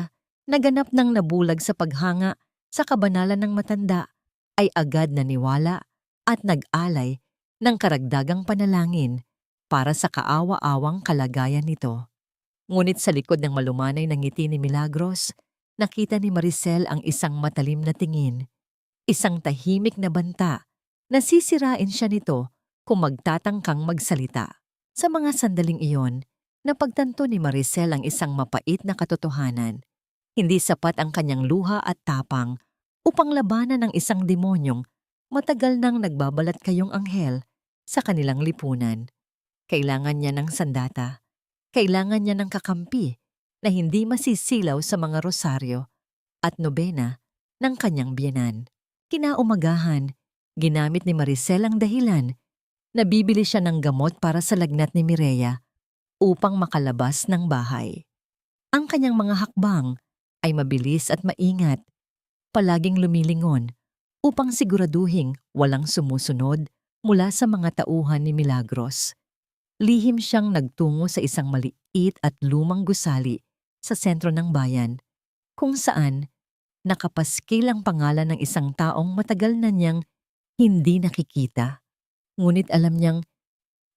naganap ng nabulag sa paghanga sa kabanalan ng matanda, ay agad naniwala at nag-alay ng karagdagang panalangin para sa kaawa-awang kalagayan nito. Ngunit sa likod ng malumanay na ngiti ni Milagros, nakita ni Maricel ang isang matalim na tingin, isang tahimik na banta na sisirain siya nito kung magtatangkang magsalita. Sa mga sandaling iyon, napagtanto ni Maricel ang isang mapait na katotohanan. Hindi sapat ang kanyang luha at tapang upang labanan ng isang demonyong matagal nang nagbabalat kayong anghel sa kanilang lipunan. Kailangan niya ng sandata. Kailangan niya ng kakampi na hindi masisilaw sa mga rosaryo at nobena ng kanyang biyenan. Kinaumagahan, ginamit ni Maricel ang dahilan na bibili siya ng gamot para sa lagnat ni Mireya upang makalabas ng bahay. Ang kanyang mga hakbang ay mabilis at maingat, palaging lumilingon upang siguraduhing walang sumusunod mula sa mga tauhan ni Milagros. Lihim siyang nagtungo sa isang maliit at lumang gusali sa sentro ng bayan, kung saan nakapaskil ang pangalan ng isang taong matagal na niyang hindi nakikita. Ngunit alam niyang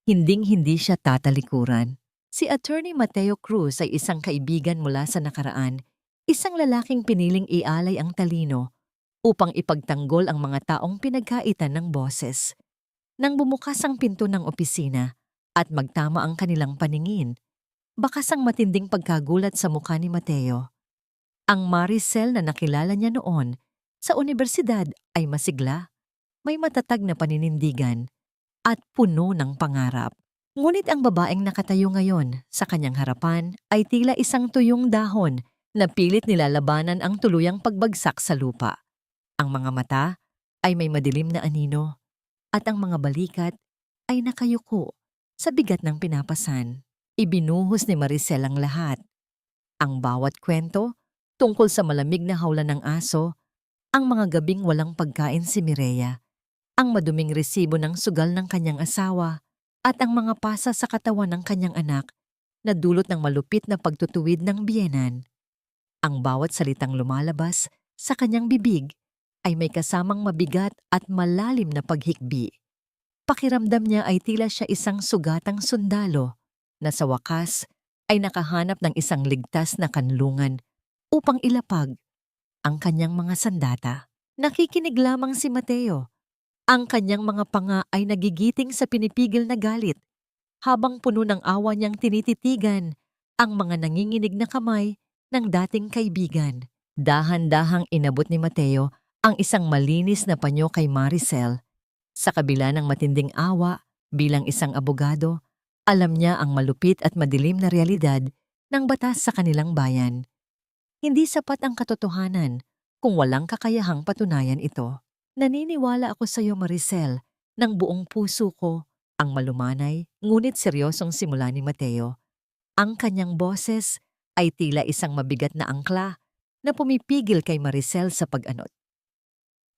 hinding-hindi siya tatalikuran. Si Attorney Mateo Cruz ay isang kaibigan mula sa nakaraan, isang lalaking piniling ialay ang talino upang ipagtanggol ang mga taong pinagkaitan ng boses. Nang bumukas ang pinto ng opisina at magtama ang kanilang paningin, bakas ang matinding pagkagulat sa mukha ni Mateo. Ang Maricel na nakilala niya noon sa unibersidad ay masigla, may matatag na paninindigan, at puno ng pangarap. Ngunit ang babaeng nakatayo ngayon sa kanyang harapan ay tila isang tuyong dahon na pilit nilalabanan ang tuluyang pagbagsak sa lupa. Ang mga mata ay may madilim na anino at ang mga balikat ay nakayuko sa bigat ng pinapasan. Ibinuhos ni Maricel ang lahat. Ang bawat kwento tungkol sa malamig na hawlan ng aso, ang mga gabing walang pagkain si Mireya, ang maduming resibo ng sugal ng kanyang asawa, at ang mga pasa sa katawan ng kanyang anak na dulot ng malupit na pagtutuwid ng biyenan. Ang bawat salitang lumalabas sa kanyang bibig ay may kasamang mabigat at malalim na paghikbi. Pakiramdam niya ay tila siya isang sugatang sundalo na sa wakas ay nakahanap ng isang ligtas na kanlungan upang ilapag ang kanyang mga sandata. Nakikinig lamang si Mateo. Ang kanyang mga panga ay nagigiting sa pinipigil na galit, habang puno ng awa niyang tinititigan ang mga nanginginig na kamay ng dating kaibigan. Dahan-dahang inabot ni Mateo ang isang malinis na panyo kay Maricel. Sa kabila ng matinding awa, bilang isang abogado, alam niya ang malupit at madilim na realidad ng batas sa kanilang bayan. Hindi sapat ang katotohanan kung walang kakayahang patunayan ito. Naniniwala ako sa iyo, Maricel, ng buong puso ko. Ang malumanay, ngunit seryosong simula ni Mateo. Ang kanyang boses ay tila isang mabigat na angkla na pumipigil kay Maricel sa pag-anot.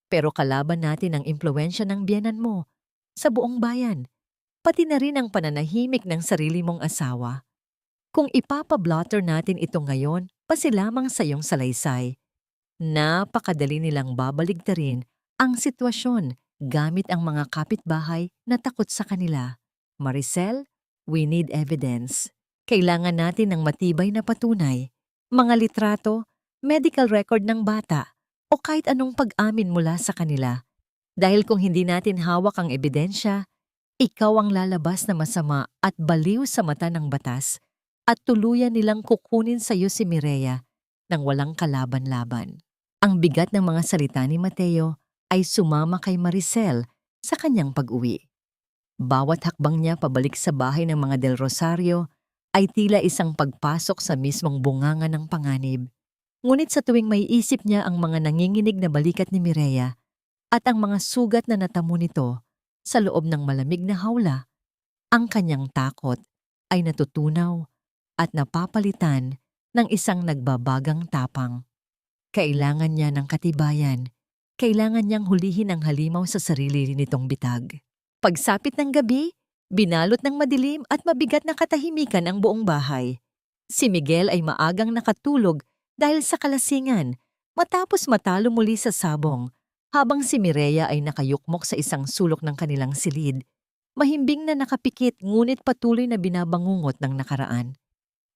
Pero kalaban natin ang impluwensya ng biyenan mo sa buong bayan, pati na rin ang pananahimik ng sarili mong asawa. Kung ipapablotter natin ito ngayon, pasilamang sa iyong salaysay. Napakadali nilang babaligtarin ang sitwasyon gamit ang mga kapitbahay na takot sa kanila. Maricel, We need evidence. Kailangan natin ng matibay na patunay, mga litrato, medical record ng bata, o kahit anong pag-amin mula sa kanila. Dahil kung hindi natin hawak ang ebidensya, ikaw ang lalabas na masama at baliw sa mata ng batas at tuluyan nilang kukunin sa iyo si Mireya nang walang kalaban-laban. Ang bigat ng mga salita ni Mateo ay sumama kay Maricel sa kanyang pag-uwi. Bawat hakbang niya pabalik sa bahay ng mga Del Rosario ay tila isang pagpasok sa mismong bunganga ng panganib. Ngunit sa tuwing may isip niya ang mga nanginginig na balikat ni Mireya at ang mga sugat na natamo nito sa loob ng malamig na hawla, ang kanyang takot ay natutunaw at napapalitan ng isang nagbabagang tapang. Kailangan niya ng katibayan. Kailangan niyang hulihin ang halimaw sa sarili nitong bitag. Pagsapit ng gabi, binalot ng madilim at mabigat na katahimikan ang buong bahay. Si Miguel ay maagang nakatulog dahil sa kalasingan matapos matalo muli sa sabong, habang si Mireya ay nakayukmok sa isang sulok ng kanilang silid. Mahimbing na nakapikit ngunit patuloy na binabangungot ng nakaraan.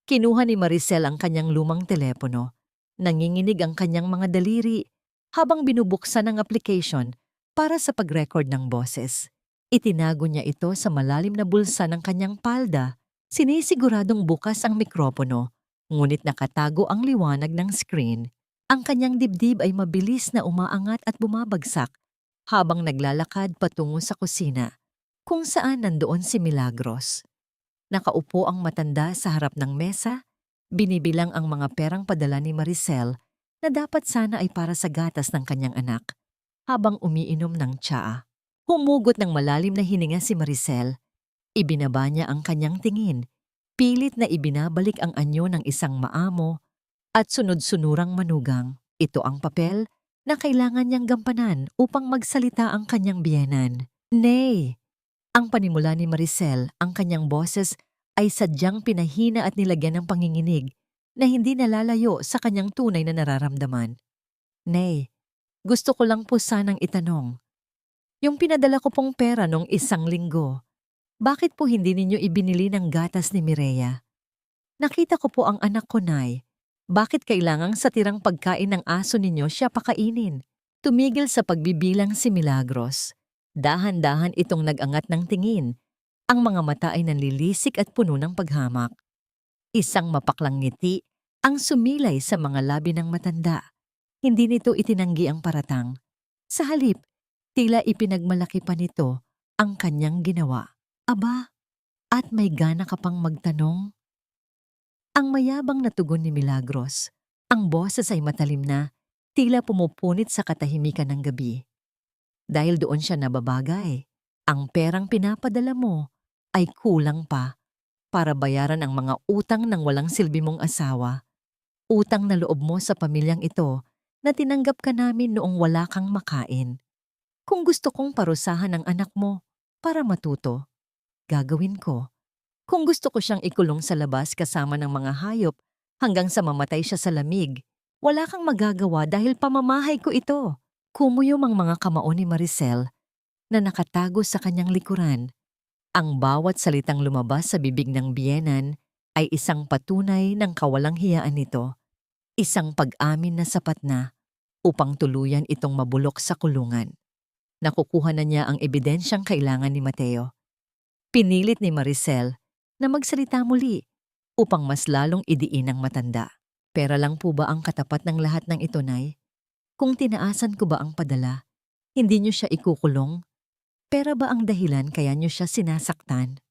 Kinuha ni Maricel ang kanyang lumang telepono. Nanginginig ang kanyang mga daliri habang binubuksan ang application para sa pag-record ng boses. Itinago niya ito sa malalim na bulsa ng kanyang palda, sinisiguradong bukas ang mikropono, ngunit nakatago ang liwanag ng screen. Ang kanyang dibdib ay mabilis na umaangat at bumabagsak habang naglalakad patungo sa kusina, kung saan nandoon si Milagros. Nakaupo ang matanda sa harap ng mesa, binibilang ang mga perang padala ni Maricel na dapat sana ay para sa gatas ng kanyang anak, habang umiinom ng tsaa. Humugot ng malalim na hininga si Maricel. Ibinaba niya ang kanyang tingin, pilit na ibinabalik ang anyo ng isang maamo at sunod-sunurang manugang. Ito ang papel na kailangan niyang gampanan upang magsalita ang kanyang biyenan. Nay! Ang panimula ni Maricel, ang kanyang boses ay sadyang pinahina at nilagyan ng panginginig na hindi nalalayo sa kanyang tunay na nararamdaman. Nay, gusto ko lang po sanang itanong. Yung pinadala ko pong pera nung 1 linggo, bakit po hindi ninyo ibinili ng gatas ni Mireya? Nakita ko po ang anak ko, Nay. Bakit kailangang sa tirang pagkain ng aso ninyo siya pakainin? Tumigil sa pagbibilang si Milagros. Dahan-dahan itong nag-angat ng tingin. Ang mga mata ay nanlilisik at puno ng paghamak. Isang mapaklang ngiti ang sumilay sa mga labi ng matanda. Hindi nito itinanggi ang paratang. Sa halip, tila ipinagmalaki pa nito ang kanyang ginawa. Aba, at may gana ka pang magtanong? Ang mayabang na tugon ni Milagros. Ang boses ay matalim na, tila pumupunit sa katahimikan ng gabi. Dahil doon siya nababagay, ang perang pinapadala mo ay kulang pa para bayaran ang mga utang ng walang silbi mong asawa. Utang na loob mo sa pamilyang ito na tinanggap ka namin noong wala kang makain. Kung gusto kong parusahan ang anak mo para matuto, gagawin ko. Kung gusto ko siyang ikulong sa labas kasama ng mga hayop hanggang sa mamatay siya sa lamig, wala kang magagawa dahil pamamahay ko ito. Kumuyom ang mga kamao ni Maricel na nakatago sa kanyang likuran. Ang bawat salitang lumabas sa bibig ng biyenan ay isang patunay ng kawalang hiyaan nito. Isang pag-amin na sapat na upang tuluyan itong mabulok sa kulungan. Nakukuha na niya ang ebidensyang kailangan ni Mateo. Pinilit ni Maricel na magsalita muli upang mas lalong idiin ang matanda. Pera lang po ba ang katapat ng lahat ng ito, Nay? Kung tinaasan ko ba ang padala, hindi niyo siya ikukulong? Pera ba ang dahilan kaya niyo siya sinasaktan?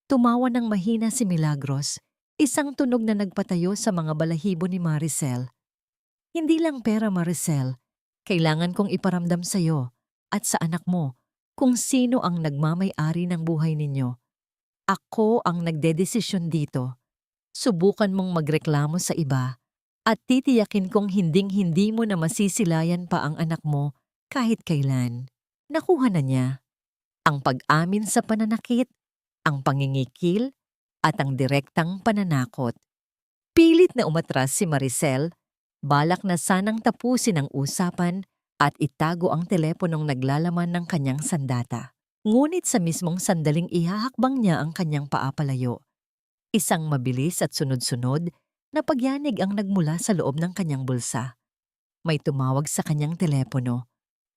Tumawa ng mahina si Milagros, isang tunog na nagpatayo sa mga balahibo ni Maricel. Hindi lang pera, Maricel. Kailangan kong iparamdam sa iyo at sa anak mo kung sino ang nagmamay-ari ng buhay ninyo. Ako ang nagdedesisyon dito. Subukan mong magreklamo sa iba at titiyakin kong hinding-hindi mo na masisilayan pa ang anak mo kahit kailan. Nakuha na niya ang pag-amin sa pananakit, ang pangingikil at ang direktang pananakot. Pilit na umatras si Maricel, balak na sanang tapusin ang usapan at itago ang teleponong naglalaman ng kanyang sandata. Ngunit sa mismong sandaling ihahakbang niya ang kanyang paa palayo, isang mabilis at sunod-sunod na pagyanig ang nagmula sa loob ng kanyang bulsa. May tumawag sa kanyang telepono.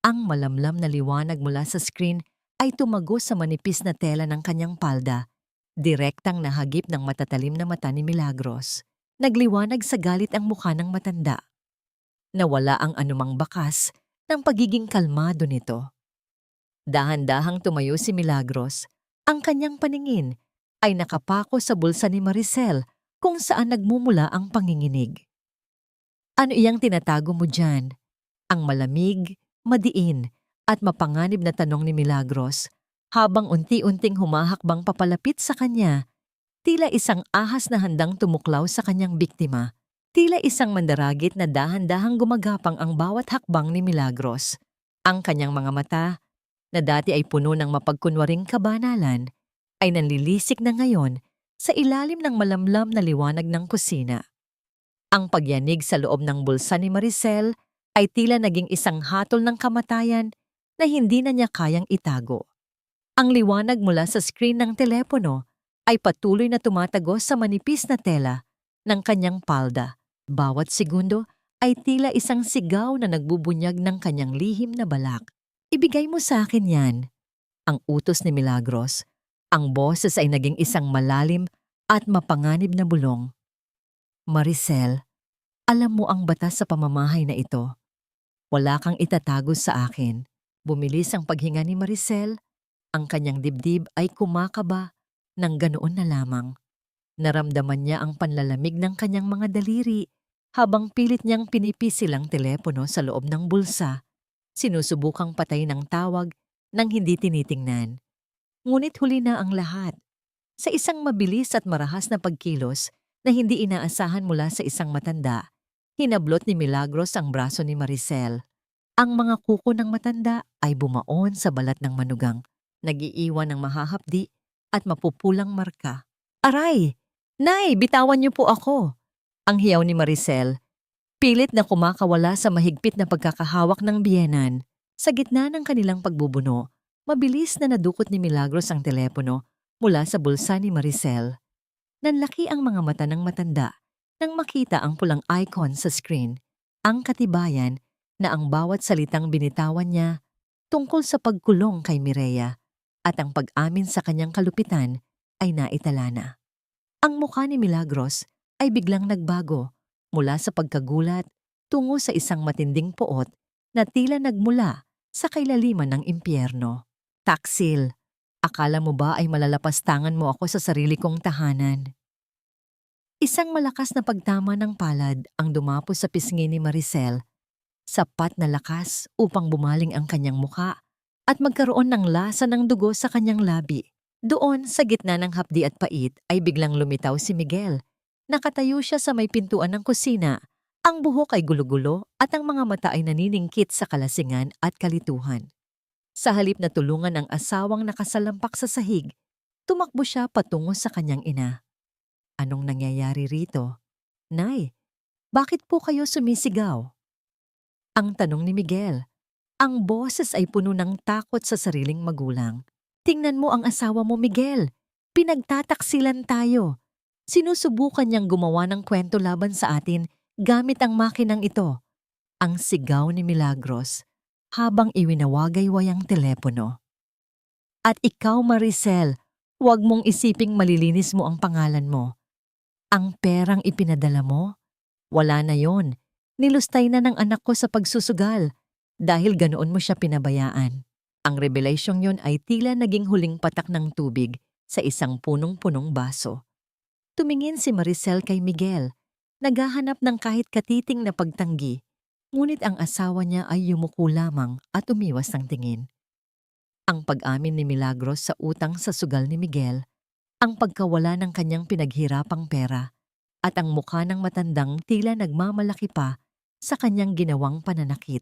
Ang malamlam na liwanag mula sa screen ay tumago sa manipis na tela ng kanyang palda, direktang nahagip ng matatalim na mata ni Milagros. Nagliwanag sa galit ang mukha ng matanda. Nawala ang anumang bakas ng pagiging kalmado nito. Dahan-dahang tumayo si Milagros. Ang kanyang paningin ay nakapako sa bulsa ni Maricel kung saan nagmumula ang panginginig. Ano iyang tinatago mo dyan? Ang malamig, madiin at mapanganib na tanong ni Milagros habang unti-unting humahakbang papalapit sa kanya, tila isang ahas na handang tumuklaw sa kanyang biktima, tila isang mandaragit na dahan-dahang gumagapang ang bawat hakbang ni Milagros. Ang kanyang mga mata, na dati ay puno ng mapagkunwaring kabanalan, ay nanlilisik na ngayon sa ilalim ng malamlam na liwanag ng kusina. Ang pagyanig sa loob ng bulsa ni Maricel ay tila naging isang hatol ng kamatayan na hindi na niya kayang itago. Ang liwanag mula sa screen ng telepono ay patuloy na tumatagos sa manipis na tela ng kanyang palda. Bawat segundo ay tila isang sigaw na nagbubunyag ng kanyang lihim na balak. Ibigay mo sa akin yan. Ang utos ni Milagros. Ang boses ay naging isang malalim at mapanganib na bulong. Maricel, alam mo ang batas sa pamamahay na ito. Wala kang itatago sa akin. Bumilis ang paghinga ni Maricel. Ang kanyang dibdib ay kumakaba ng ganoon na lamang. Naramdaman niya ang panlalamig ng kanyang mga daliri habang pilit niyang pinipisil ang telepono sa loob ng bulsa. Sinusubukang patay ng tawag nang hindi tinitingnan. Ngunit huli na ang lahat. Sa isang mabilis at marahas na pagkilos na hindi inaasahan mula sa isang matanda, hinablot ni Milagros ang braso ni Maricel. Ang mga kuko ng matanda ay bumaon sa balat ng manugang, nag-iiwan ng mahahapdi at mapupulang marka. Aray! Nay, bitawan niyo po ako! Ang hiyaw ni Maricel, pilit na kumakawala sa mahigpit na pagkakahawak ng biyenan. Sa gitna ng kanilang pagbubuno, mabilis na nadukot ni Milagros ang telepono mula sa bulsa ni Maricel. Nanlaki ang mga mata ng matanda nang makita ang pulang icon sa screen, ang katibayan na ang bawat salitang binitawan niya tungkol sa pagkulong kay Mireya at ang pag-amin sa kanyang kalupitan ay naitala na. Ang mukha ni Milagros ay biglang nagbago mula sa pagkagulat tungo sa isang matinding poot na tila nagmula sa kailaliman ng impyerno. Taksil, akala mo ba ay malalapastangan mo ako sa sarili kong tahanan? Isang malakas na pagtama ng palad ang dumapo sa pisngi ni Maricel, sapat na lakas upang bumaling ang kanyang muka at magkaroon ng lasa ng dugo sa kanyang labi. Doon sa gitna ng hapdi at pait ay biglang lumitaw si Miguel. Nakatayo siya sa may pintuan ng kusina. Ang buhok ay gulo-gulo at ang mga mata ay naniningkit sa kalasingan at kalituhan. Sa halip na tulungan ang asawang nakasalampak sa sahig, tumakbo siya patungo sa kanyang ina. Anong nangyayari rito? Nay, bakit po kayo sumisigaw? Ang tanong ni Miguel. Ang boses ay puno ng takot sa sariling magulang. Tingnan mo ang asawa mo, Miguel. Pinagtataksilan tayo. Sinusubukan niyang gumawa ng kwento laban sa atin gamit ang makinang ito. Ang sigaw ni Milagros habang iwinawagay-way ang telepono. At ikaw, Maricel, huwag mong isiping malilinis mo ang pangalan mo. Ang perang ipinadala mo, wala na yon. Nilustay na ng anak ko sa pagsusugal dahil ganoon mo siya pinabayaan. Ang revelasyong yon ay tila naging huling patak ng tubig sa isang punong-punong baso. Tumingin si Maricel kay Miguel, naghahanap ng kahit katiting na pagtanggi, ngunit ang asawa niya ay yumuko lamang at umiwas ng tingin. Ang pag-amin ni Milagros sa utang sa sugal ni Miguel, ang pagkawala ng kanyang pinaghirapang pera, at ang mukha ng matandang tila nagmamalaki pa sa kanyang ginawang pananakit.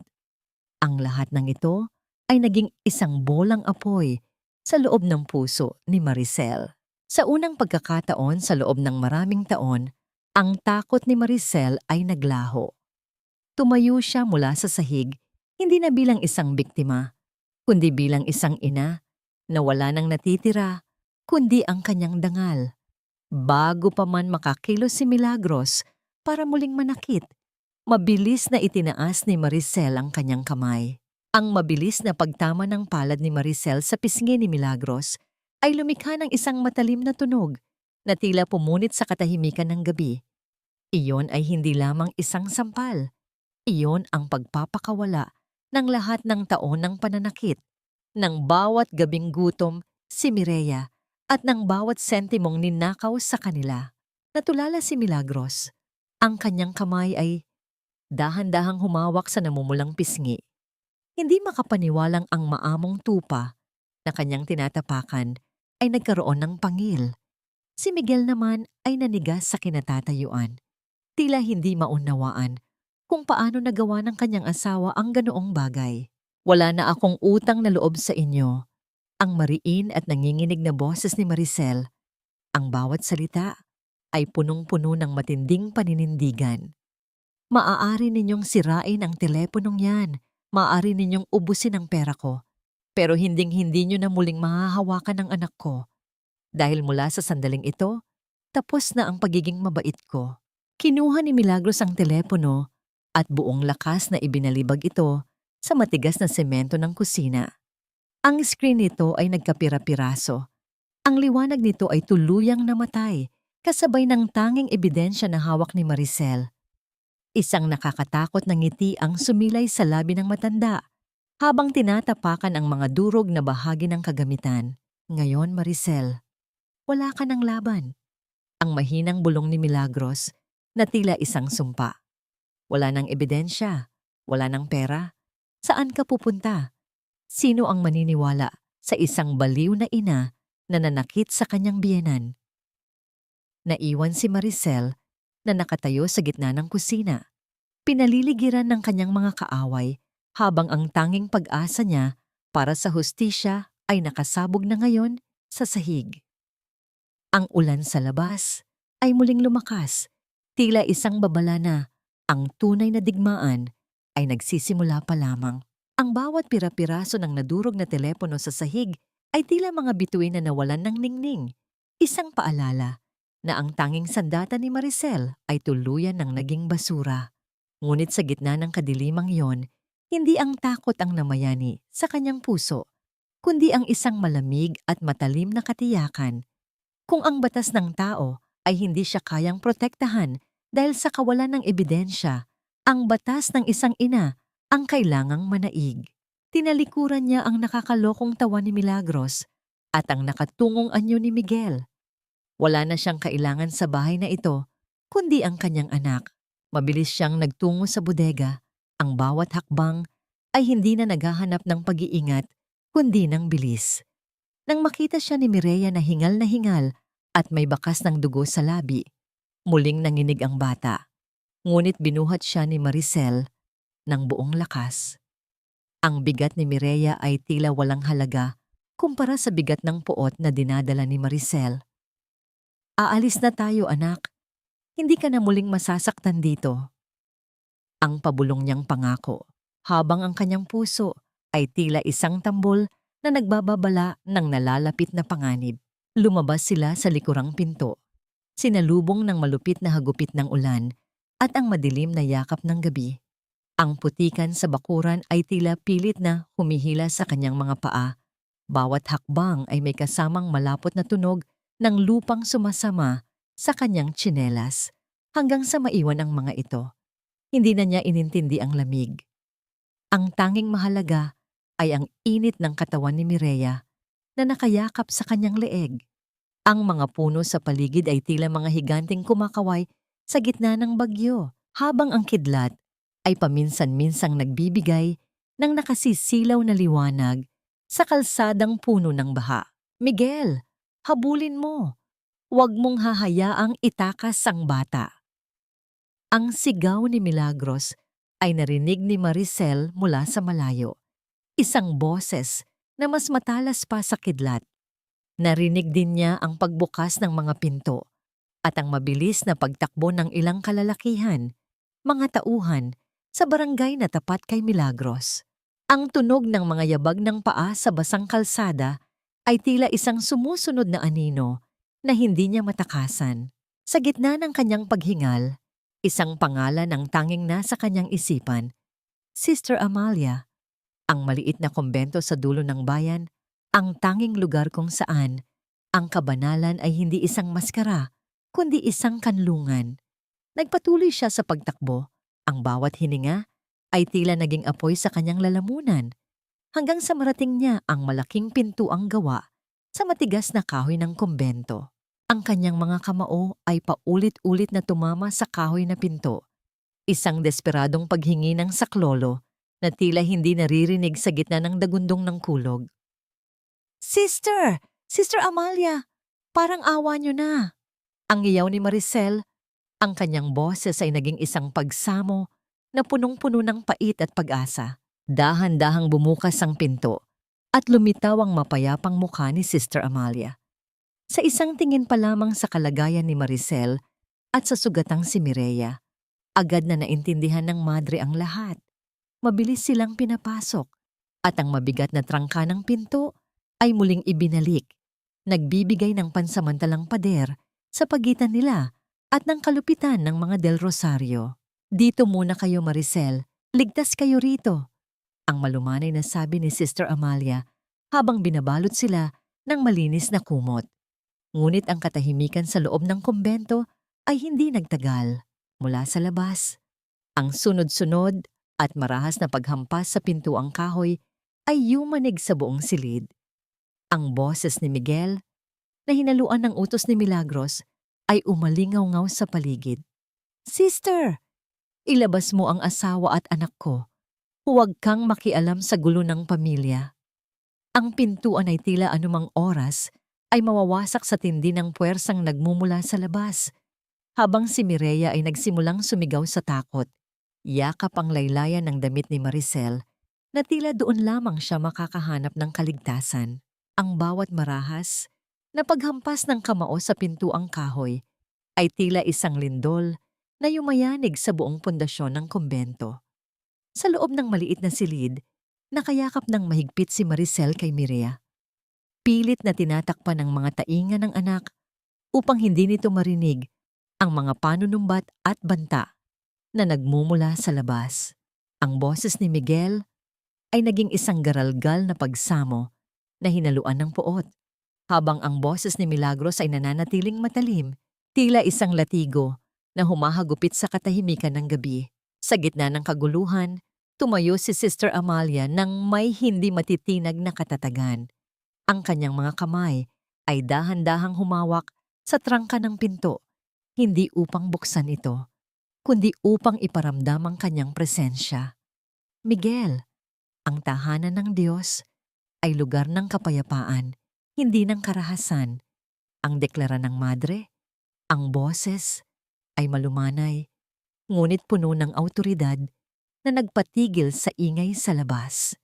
Ang lahat ng ito ay naging isang bolang apoy sa loob ng puso ni Maricel. Sa unang pagkakataon sa loob ng maraming taon, ang takot ni Maricel ay naglaho. Tumayo siya mula sa sahig, hindi na bilang isang biktima, kundi bilang isang ina na wala nang natitira, kundi ang kanyang dangal. Bago pa man makakilos si Milagros para muling manakit, mabilis na itinaas ni Maricel ang kanyang kamay. Ang mabilis na pagtama ng palad ni Maricel sa pisngi ni Milagros ay lumikha ng isang matalim na tunog na tila pumunit sa katahimikan ng gabi. Iyon ay hindi lamang isang sampal. Iyon ang pagpapakawala ng lahat ng taon ng pananakit, ng bawat gabing gutom si Mireya at ng bawat sentimong ninakaw sa kanila. Natulala si Milagros. Ang kanyang kamay ay dahan-dahang humawak sa namumulang pisngi. Hindi makapaniwalang ang maamong tupa na kanyang tinatapakan ay nagkaroon ng pangil. Si Miguel naman ay nanigas sa kinatatayuan. Tila hindi maunawaan kung paano nagawa ng kanyang asawa ang ganoong bagay. Wala na akong utang na loob sa inyo. Ang mariin at nanginginig na boses ni Maricel. Ang bawat salita ay punong-puno ng matinding paninindigan. Maaari ninyong sirain ang teleponong yan. Maaari ninyong ubusin ang pera ko. Pero hinding-hindi nyo na muling mahahawakan ang anak ko. Dahil mula sa sandaling ito, tapos na ang pagiging mabait ko. Kinuha ni Milagros ang telepono at buong lakas na ibinalibag ito sa matigas na semento ng kusina. Ang screen nito ay nagkapira-piraso. Ang liwanag nito ay tuluyang namatay, kasabay ng tanging ebidensya na hawak ni Maricel. Isang nakakatakot na ngiti ang sumilay sa labi ng matanda habang tinatapakan ang mga durog na bahagi ng kagamitan. Ngayon, Maricel, wala ka ng laban. Ang mahinang bulong ni Milagros na tila isang sumpa. Wala nang ebidensya, wala nang pera. Saan ka pupunta? Sino ang maniniwala sa isang baliw na ina na nanakit sa kanyang biyenan? Naiwan si Maricel na nakatayo sa gitna ng kusina. Pinaliligiran ng kanyang mga kaaway habang ang tanging pag-asa niya para sa hustisya ay nakasabog na ngayon sa sahig. Ang ulan sa labas ay muling lumakas. Tila isang babala na ang tunay na digmaan ay nagsisimula pa lamang. Ang bawat pira-piraso ng nadurog na telepono sa sahig ay tila mga bituin na nawalan ng ningning. Isang paalala na ang tanging sandata ni Maricel ay tuluyan ng naging basura. Ngunit sa gitna ng kadilimang yon, hindi ang takot ang namayani sa kanyang puso, kundi ang isang malamig at matalim na katiyakan. Kung ang batas ng tao ay hindi siya kayang protektahan dahil sa kawalan ng ebidensya, ang batas ng isang ina ang kailangang manaig. Tinalikuran niya ang nakakalokong tawa ni Milagros at ang nakatungong anyo ni Miguel. Wala na siyang kailangan sa bahay na ito, kundi ang kanyang anak. Mabilis siyang nagtungo sa bodega. Ang bawat hakbang ay hindi na naghahanap ng pag-iingat, kundi ng bilis. Nang makita siya ni Mireya na hingal at may bakas ng dugo sa labi, muling nanginig ang bata. Ngunit binuhat siya ni Maricel ng buong lakas. Ang bigat ni Mireya ay tila walang halaga kumpara sa bigat ng puot na dinadala ni Maricel. Aalis na tayo, anak. Hindi ka na muling masasaktan dito. Ang pabulong niyang pangako, habang ang kanyang puso ay tila isang tambol na nagbababala ng nalalapit na panganib. Lumabas sila sa likurang pinto, sinalubong ng malupit na hagupit ng ulan at ang madilim na yakap ng gabi. Ang putikan sa bakuran ay tila pilit na humihila sa kanyang mga paa. Bawat hakbang ay may kasamang malapot na tunog ng lupang sumasama sa kanyang tsinelas hanggang sa maiwan ang mga ito. Hindi na niya inintindi ang lamig. Ang tanging mahalaga ay ang init ng katawan ni Mireya na nakayakap sa kanyang leeg. Ang mga puno sa paligid ay tila mga higanting kumakaway sa gitna ng bagyo, habang ang kidlat ay paminsan-minsang nagbibigay ng nakasisilaw na liwanag sa kalsadang puno ng baha. Miguel, habulin mo! Huwag mong hahayaang itakas ang bata. Ang sigaw ni Milagros ay narinig ni Maricel mula sa malayo. Isang boses na mas matalas pa sa kidlat. Narinig din niya ang pagbukas ng mga pinto at ang mabilis na pagtakbo ng ilang kalalakihan, mga tauhan, sa barangay na tapat kay Milagros. Ang tunog ng mga yabag ng paa sa basang kalsada ay tila isang sumusunod na anino na hindi niya matakasan. Sa gitna ng kanyang paghingal, isang pangalan ang tanging nasa kanyang isipan, Sister Amalia, ang maliit na kumbento sa dulo ng bayan, ang tanging lugar kung saan ang kabanalan ay hindi isang maskara, kundi isang kanlungan. Nagpatuloy siya sa pagtakbo. Ang bawat hininga ay tila naging apoy sa kanyang lalamunan, hanggang sa marating niya ang malaking pintuang gawa sa matigas na kahoy ng kumbento. Ang kanyang mga kamao ay paulit-ulit na tumama sa kahoy na pinto. Isang desperadong paghingi ng saklolo na tila hindi naririnig sa gitna ng dagundong ng kulog. "Sister! Sister Amalia! Parang awa niyo na!" Ang iyaw ni Maricel, ang kanyang boses ay naging isang pagsamo na punong-puno ng pait at pag-asa. Dahan-dahang bumukas ang pinto at lumitaw ang mapayapang mukha ni Sister Amalia. Sa isang tingin pa lamang sa kalagayan ni Maricel at sa sugatang si Mireya, agad na naintindihan ng madre ang lahat. Mabilis silang pinapasok at ang mabigat na trangka ng pinto ay muling ibinalik, nagbibigay ng pansamantalang pader sa pagitan nila at ng kalupitan ng mga Del Rosario. "Dito muna kayo, Maricel. Ligtas kayo rito," ang malumanay na sabi ni Sister Amalia habang binabalot sila ng malinis na kumot. Ngunit ang katahimikan sa loob ng kumbento ay hindi nagtagal. Mula sa labas, ang sunod-sunod at marahas na paghampas sa pintuang kahoy ay yumanig sa buong silid. Ang boses ni Miguel, na hinaluan ng utos ni Milagros, ay umalingaw-ngaw sa paligid. "Sister, ilabas mo ang asawa at anak ko. Huwag kang makialam sa gulo ng pamilya." Ang pintuan ay tila anumang oras ay mawawasak sa tindi ng puwersang nagmumula sa labas, habang si Mireya ay nagsimulang sumigaw sa takot. Yakap ang laylayan ng damit ni Maricel na tila doon lamang siya makakahanap ng kaligtasan. Ang bawat marahas na paghampas ng kamao sa pintuang kahoy ay tila isang lindol na yumayanig sa buong pundasyon ng kumbento. Sa loob ng maliit na silid, nakayakap ng mahigpit si Maricel kay Mireya. Pilit na tinatakpan ng mga tainga ng anak upang hindi nito marinig ang mga panunumbat at banta na nagmumula sa labas. Ang boses ni Miguel ay naging isang garalgal na pagsamo na hinaluan ng puot, habang ang boses ni Milagros ay nananatiling matalim, tila isang latigo na humahagupit sa katahimikan ng gabi. Sa gitna ng kaguluhan, tumayo si Sister Amalia nang may hindi matitinag na katatagan. Ang kanyang mga kamay ay dahan-dahang humawak sa trangka ng pinto, hindi upang buksan ito, kundi upang iparamdam ang kanyang presensya. "Miguel, ang tahanan ng Diyos ay lugar ng kapayapaan, hindi ng karahasan." Ang deklara ng madre, ang boses ay malumanay, ngunit puno ng awtoridad na nagpatigil sa ingay sa labas.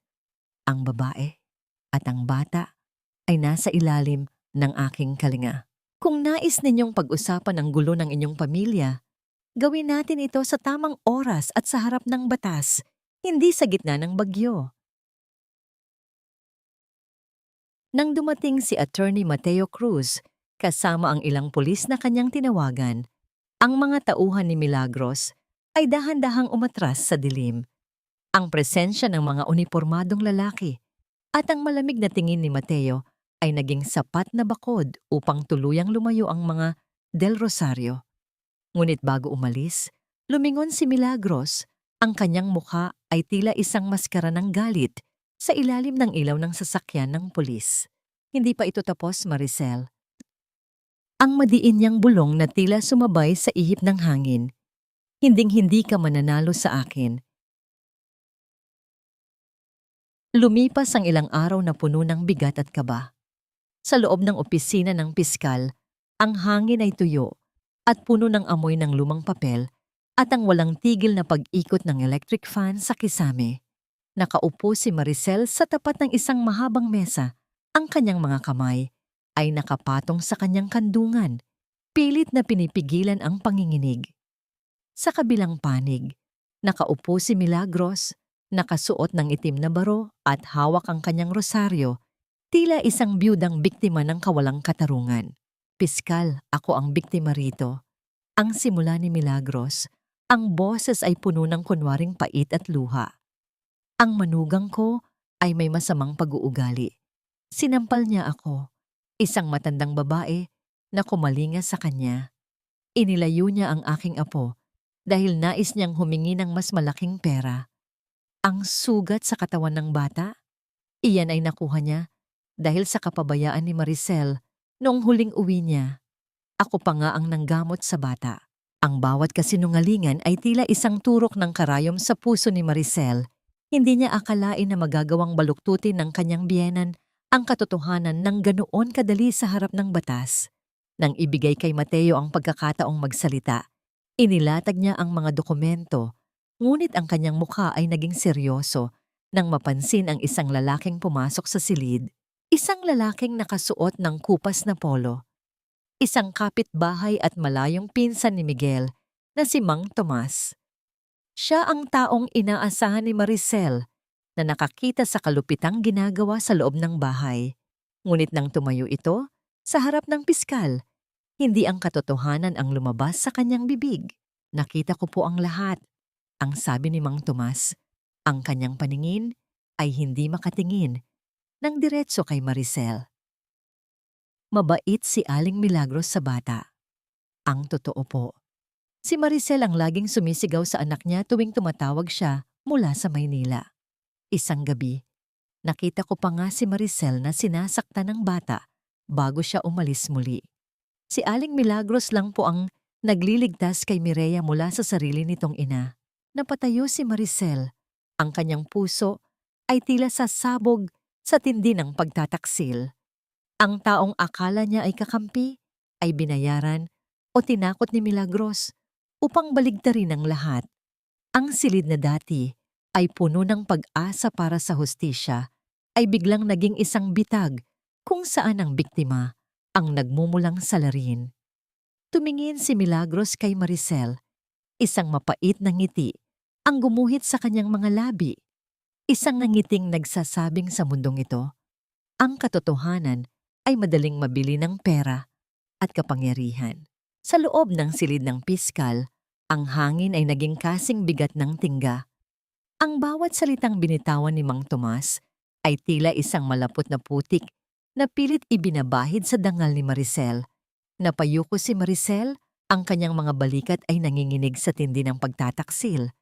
Ang babae at ang bata ay nasa ilalim ng aking kalinga. Kung nais ninyong pag-usapan ang gulo ng inyong pamilya, gawin natin ito sa tamang oras at sa harap ng batas, hindi sa gitna ng bagyo. Nang dumating si Attorney Mateo Cruz, kasama ang ilang pulis na kanyang tinawagan, ang mga tauhan ni Milagros ay dahan-dahang umatras sa dilim. Ang presensya ng mga unipormadong lalaki at ang malamig na tingin ni Mateo ay naging sapat na bakod upang tuluyang lumayo ang mga Del Rosario. Ngunit bago umalis, lumingon si Milagros. Ang kanyang mukha ay tila isang maskara ng galit sa ilalim ng ilaw ng sasakyan ng pulis. Hindi pa ito tapos, Maricel. Ang madiin niyang bulong na tila sumabay sa ihip ng hangin. "Hinding-hindi ka mananalo sa akin." Lumipas ang ilang araw na puno ng bigat at kaba. Sa loob ng opisina ng piskal, ang hangin ay tuyo at puno ng amoy ng lumang papel at ang walang tigil na pag-ikot ng electric fan sa kisame. Nakaupo si Maricel sa tapat ng isang mahabang mesa. Ang kanyang mga kamay ay nakapatong sa kanyang kandungan, pilit na pinipigilan ang panginginig. Sa kabilang panig, nakaupo si Milagros, nakasuot ng itim na baro at hawak ang kanyang rosaryo Tila isang biyudang biktima ng kawalang katarungan. Piskal, ako ang biktima rito. Ang simula ni Milagros, ang boses ay puno ng kunwaring pait at luha. Ang manugang ko ay may masamang pag-uugali. Sinampal niya ako, isang matandang babae na kumalinga sa kanya. Inilayo niya ang aking apo dahil nais niyang humingi ng mas malaking pera. Ang sugat sa katawan ng bata, iyan ay nakuha niya dahil sa kapabayaan ni Maricel noong huling uwi niya. Ako pa nga ang nanggamot sa bata. Ang bawat kasinungalingan ay tila isang turok ng karayom sa puso ni Maricel. Hindi niya akalain na magagawang baluktutin ng kanyang biyenan ang katotohanan ng ganoon kadali sa harap ng batas. Nang ibigay kay Mateo ang pagkakataong magsalita, inilatag niya ang mga dokumento, ngunit ang kanyang mukha ay naging seryoso nang mapansin ang isang lalaking pumasok sa silid. Isang lalaking nakasuot ng kupas na polo. Isang kapitbahay at malayong pinsan ni Miguel na si Mang Tomas. Siya ang taong inaasahan ni Maricel na nakakita sa kalupitang ginagawa sa loob ng bahay. Ngunit nang tumayo ito sa harap ng piskal, hindi ang katotohanan ang lumabas sa kanyang bibig. Nakita ko po ang lahat, ang sabi ni Mang Tomas. Ang kanyang paningin ay hindi makatingin ng diretso kay Maricel. Mabait si Aling Milagros sa bata. Ang totoo po. Si Maricel ang laging sumisigaw sa anak niya tuwing tumatawag siya mula sa Maynila. Isang gabi, nakita ko pa nga si Maricel na sinasaktan ng bata bago siya umalis muli. Si Aling Milagros lang po ang nagliligtas kay Mireya mula sa sarili nitong ina. Napatayo si Maricel. Ang kanyang puso ay tila sasabog sa tindi ng pagtataksil. Ang taong akala niya ay kakampi ay binayaran o tinakot ni Milagros upang baligtarin ang lahat. Ang silid na dati ay puno ng pag-asa para sa hustisya ay biglang naging isang bitag kung saan ang biktima ang nagmumulang salarin. Tumingin si Milagros kay Maricel, isang mapait na ngiti ang gumuhit sa kanyang mga labi. Isang nangiting nagsasabing sa mundong ito, ang katotohanan ay madaling mabili ng pera at kapangyarihan. Sa loob ng silid ng piskal, ang hangin ay naging kasing bigat ng tingga. Ang bawat salitang binitawan ni Mang Tomas ay tila isang malapot na putik na pilit ibinabahid sa dangal ni Maricel. Napayuko si Maricel, ang kanyang mga balikat ay nanginginig sa tindi ng pagtataksil,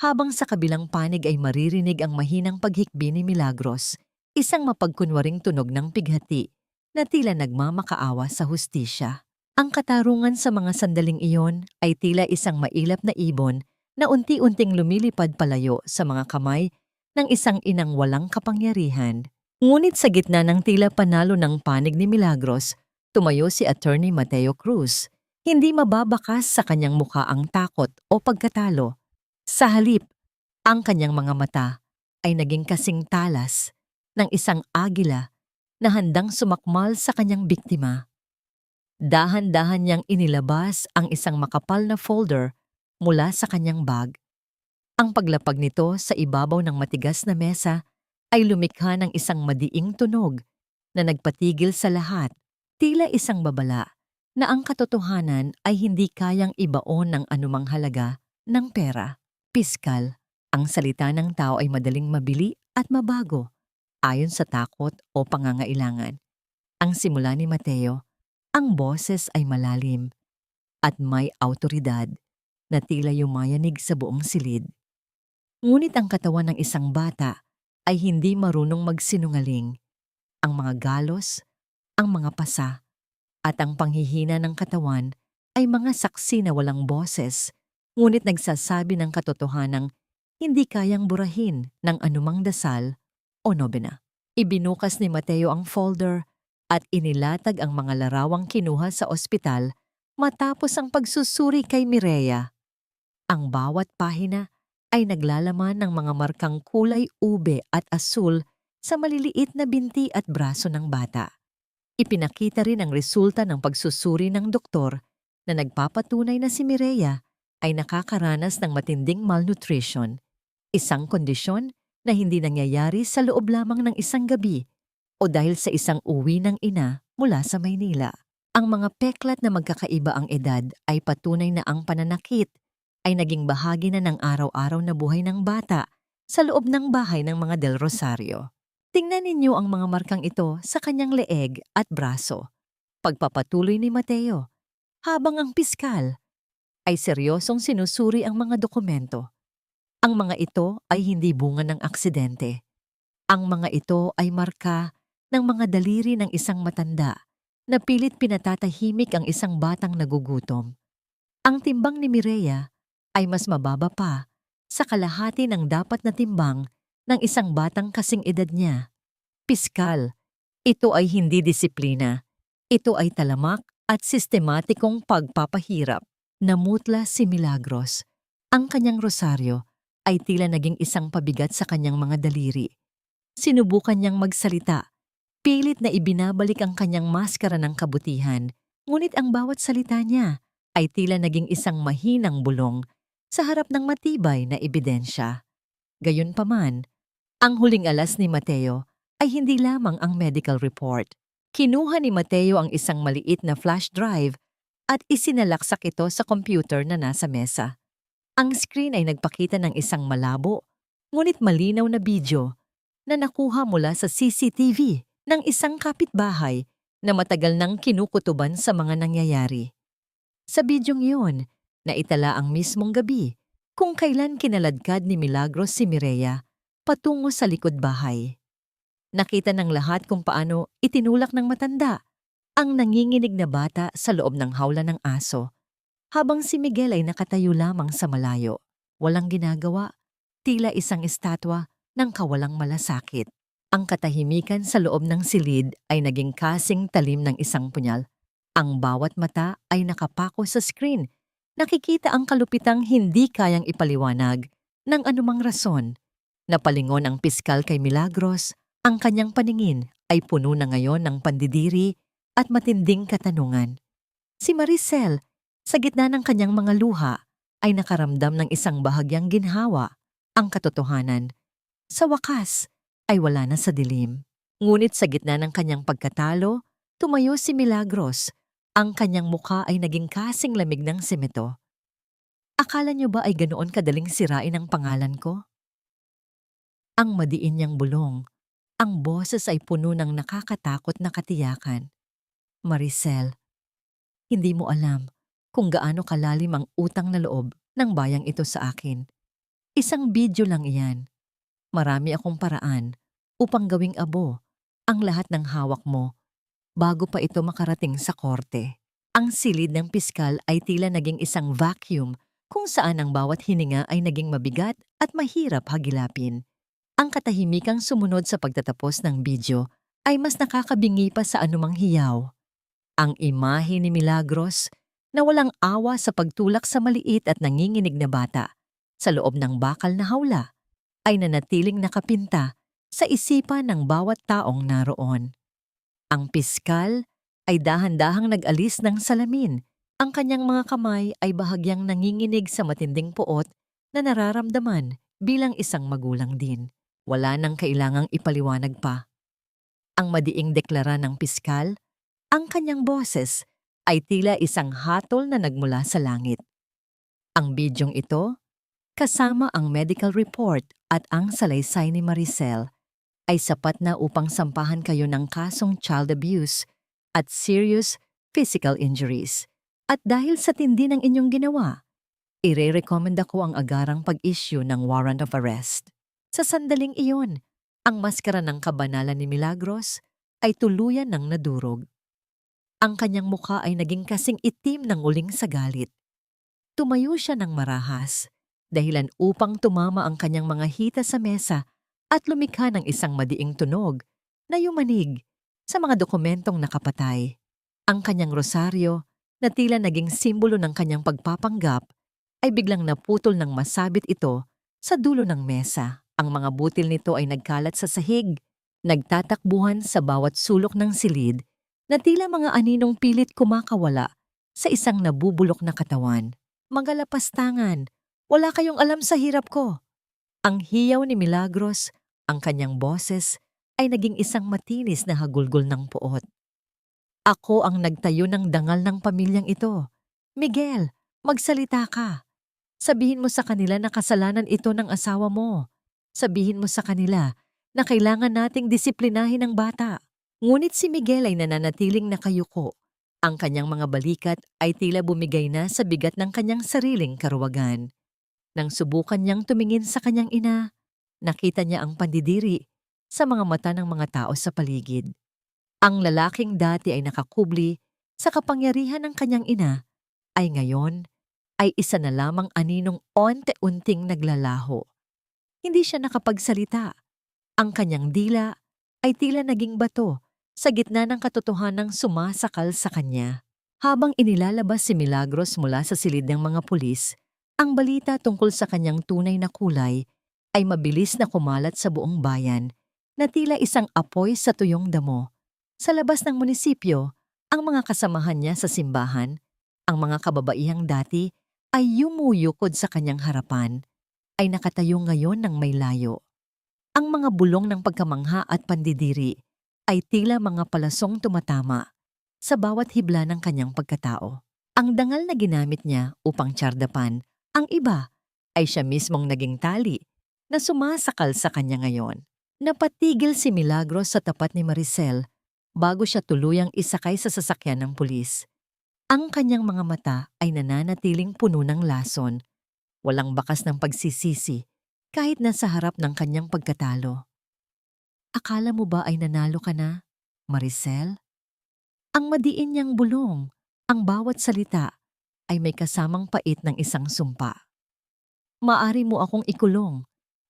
habang sa kabilang panig ay maririnig ang mahinang paghikbi ni Milagros, isang mapagkunwaring tunog ng pighati na tila nagmamakaawa sa hustisya. Ang katarungan sa mga sandaling iyon ay tila isang mailap na ibon na unti-unting lumilipad palayo sa mga kamay ng isang inang walang kapangyarihan. Ngunit sa gitna ng tila panalo ng panig ni Milagros, tumayo si Attorney Mateo Cruz. Hindi mababakas sa kanyang mukha ang takot o pagkatalo. Sa halip, ang kanyang mga mata ay naging kasing talas ng isang agila na handang sumakmal sa kanyang biktima. Dahan-dahan niyang inilabas ang isang makapal na folder mula sa kanyang bag. Ang paglapag nito sa ibabaw ng matigas na mesa ay lumikha ng isang madiing tunog na nagpatigil sa lahat, tila isang babala na ang katotohanan ay hindi kayang ibaon ng anumang halaga ng pera. Piskal, ang salita ng tao ay madaling mabili at mabago ayon sa takot o pangangailangan. Ang simula ni Mateo, ang boses ay malalim at may awtoridad na tila yumayanig sa buong silid. Ngunit ang katawan ng isang bata ay hindi marunong magsinungaling. Ang mga galos, ang mga pasa, at ang panghihina ng katawan ay mga saksi na walang boses, ngunit nagsasabi ng katotohanang hindi kayang burahin ng anumang dasal o nobena. Ibinukas ni Mateo ang folder at inilatag ang mga larawang kinuha sa ospital matapos ang pagsusuri kay Mireya. Ang bawat pahina ay naglalaman ng mga markang kulay ube at asul sa maliliit na binti at braso ng bata. Ipinakita rin ang resulta ng pagsusuri ng doktor na nagpapatunay na si Mireya ay nakakaranas ng matinding malnutrition, isang kondisyon na hindi nangyayari sa loob lamang ng isang gabi, o dahil sa isang uwi ng ina mula sa Maynila. Ang mga peklat na magkakaiba ang edad ay patunay na ang pananakit ay naging bahagi na ng araw-araw na buhay ng bata sa loob ng bahay ng mga Del Rosario. Tingnan ninyo ang mga markang ito sa kanyang leeg at braso. Pagpapatuloy ni Mateo, habang ang piskal ay seryosong sinusuri ang mga dokumento. Ang mga ito ay hindi bunga ng aksidente. Ang mga ito ay marka ng mga daliri ng isang matanda na pilit pinatatahimik ang isang batang nagugutom. Ang timbang ni Mireya ay mas mababa pa sa kalahati ng dapat na timbang ng isang batang kasing edad niya. Piskal, ito ay hindi disiplina. Ito ay talamak at sistematikong pagpapahirap. Namutla si Milagros. Ang kanyang rosaryo ay tila naging isang pabigat sa kanyang mga daliri. Sinubukan niyang magsalita. Pilit na ibinabalik ang kanyang maskara ng kabutihan, ngunit ang bawat salita niya ay tila naging isang mahinang bulong sa harap ng matibay na ebidensya. Gayunpaman, ang huling alas ni Mateo ay hindi lamang ang medical report. Kinuha ni Mateo ang isang maliit na flash drive at isinalaksak ito sa computer na nasa mesa. Ang screen ay nagpakita ng isang malabo, ngunit malinaw na video na nakuha mula sa CCTV ng isang kapitbahay na matagal nang kinukutuban sa mga nangyayari. Sa bidyong iyon, naitala ang mismong gabi kung kailan kinaladkad ni Milagros si Mireya patungo sa likod bahay. Nakita ng lahat kung paano itinulak ng matanda ang nanginginig na bata sa loob ng hawla ng aso, habang si Miguel ay nakatayo lamang sa malayo, walang ginagawa, tila isang estatwa ng kawalang malasakit. Ang katahimikan sa loob ng silid ay naging kasing talim ng isang punyal. Ang bawat mata ay nakapako sa screen. Nakikita ang kalupitang hindi kayang ipaliwanag ng anumang rason. Napalingon ang piskal kay Milagros, ang kanyang paningin ay puno na ngayon ng pandidiri at matinding katanungan. Si Maricel, sa gitna ng kanyang mga luha, ay nakaramdam ng isang bahagyang ginhawa, ang katotohanan. Sa wakas, ay wala na sa dilim. Ngunit sa gitna ng kanyang pagkatalo, tumayo si Milagros. Ang kanyang mukha ay naging kasing lamig ng semento. Akala niyo ba ay ganoon kadaling sirain ang pangalan ko? Ang madiin niyang bulong. Ang boses ay puno ng nakakatakot na katiyakan. Maricel, hindi mo alam kung gaano kalalim ang utang na loob ng bayang ito sa akin. Isang video lang iyan. Marami akong paraan upang gawing abo ang lahat ng hawak mo bago pa ito makarating sa korte. Ang silid ng piskal ay tila naging isang vacuum kung saan ang bawat hininga ay naging mabigat at mahirap hagilapin. Ang katahimikang sumunod sa pagtatapos ng video ay mas nakakabingi pa sa anumang hiyaw. Ang imahe ni Milagros na walang awa sa pagtulak sa maliit at nanginginig na bata sa loob ng bakal na hawla ay nanatiling nakapinta sa isipan ng bawat taong naroon. Ang piskal ay dahan-dahang nag-alis ng salamin. Ang kanyang mga kamay ay bahagyang nanginginig sa matinding puot na nararamdaman bilang isang magulang din. Wala nang kailangang ipaliwanag pa. Ang madiing deklara ng piskal, ang kanyang boses ay tila isang hatol na nagmula sa langit. Ang bidyong ito, kasama ang medical report at ang salaysay ni Maricel, ay sapat na upang sampahan kayo ng kasong child abuse at serious physical injuries. At dahil sa tindi ng inyong ginawa, ire-recommenda ko ang agarang pag-issue ng warrant of arrest. Sa sandaling iyon, ang maskara ng kabanalan ni Milagros ay tuluyan ng nadurog. Ang kanyang mukha ay naging kasing itim ng uling sa galit. Tumayo siya ng marahas, dahilan upang tumama ang kanyang mga hita sa mesa at lumikha ng isang madiing tunog na yumanig sa mga dokumentong nakapatay. Ang kanyang rosaryo, na tila naging simbolo ng kanyang pagpapanggap, ay biglang naputol ng masabit ito sa dulo ng mesa. Ang mga butil nito ay nagkalat sa sahig, nagtatakbuhan sa bawat sulok ng silid na tila mga aninong pilit kumakawala sa isang nabubulok na katawan. Magalapastangan, wala kayong alam sa hirap ko. Ang hiyaw ni Milagros, ang kanyang boses, ay naging isang matinis na hagulgol ng puot. Ako ang nagtayo ng dangal ng pamilyang ito. Miguel, magsalita ka. Sabihin mo sa kanila na kasalanan ito ng asawa mo. Sabihin mo sa kanila na kailangan nating disiplinahin ang bata. Ngunit si Miguel ay nananatiling nakayuko. Ang kanyang mga balikat ay tila bumigay na sa bigat ng kanyang sariling karuwagan. Nang subukan niyang tumingin sa kanyang ina, nakita niya ang pandidiri sa mga mata ng mga tao sa paligid. Ang lalaking dati ay nakakubli sa kapangyarihan ng kanyang ina ay ngayon ay isa na lamang aninong onte-unting naglalaho. Hindi siya nakapagsalita. Ang kanyang dila ay tila naging bato sa gitna ng katotohanang sumasakal sa kanya. Habang inilalabas si Milagros mula sa silid ng mga pulis, ang balita tungkol sa kanyang tunay na kulay ay mabilis na kumalat sa buong bayan na tila isang apoy sa tuyong damo. Sa labas ng munisipyo, ang mga kasamahan niya sa simbahan, ang mga kababaihang dati ay yumuyukod sa kanyang harapan, ay nakatayo ngayon ng may layo. Ang mga bulong ng pagkamangha at pandidiri ay tila mga palasong tumatama sa bawat hibla ng kanyang pagkatao. Ang dangal na ginamit niya upang tiyardapan, ang iba ay siya mismong naging tali na sumasakal sa kanya ngayon. Napatigil si Milagros sa tapat ni Maricel bago siya tuluyang isakay sa sasakyan ng pulis. Ang kanyang mga mata ay nananatiling puno ng lason, walang bakas ng pagsisisi kahit nasa harap ng kanyang pagkatalo. Akala mo ba ay nanalo ka na, Maricel? Ang madiin niyang bulong, ang bawat salita ay may kasamang pait ng isang sumpa. Maari mo akong ikulong,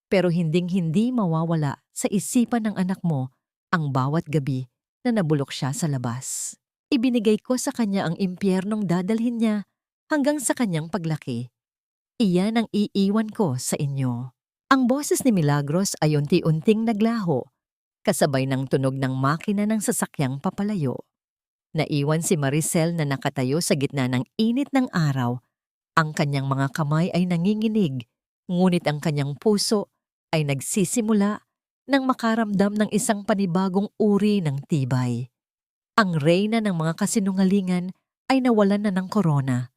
pero hinding-hindi mawawala sa isipan ng anak mo ang bawat gabi na nabulok siya sa labas. Ibinigay ko sa kanya ang impyernong dadalhin niya hanggang sa kanyang paglaki. Iyan ang iiwan ko sa inyo. Ang boses ni Milagros ay unti-unting naglaho, kasabay ng tunog ng makina ng sasakyang papalayo. Naiwan si Maricel na nakatayo sa gitna ng init ng araw. Ang kanyang mga kamay ay nanginginig, ngunit ang kanyang puso ay nagsisimula nang makaramdam ng isang panibagong uri ng tibay. Ang reyna ng mga kasinungalingan ay nawalan na ng korona.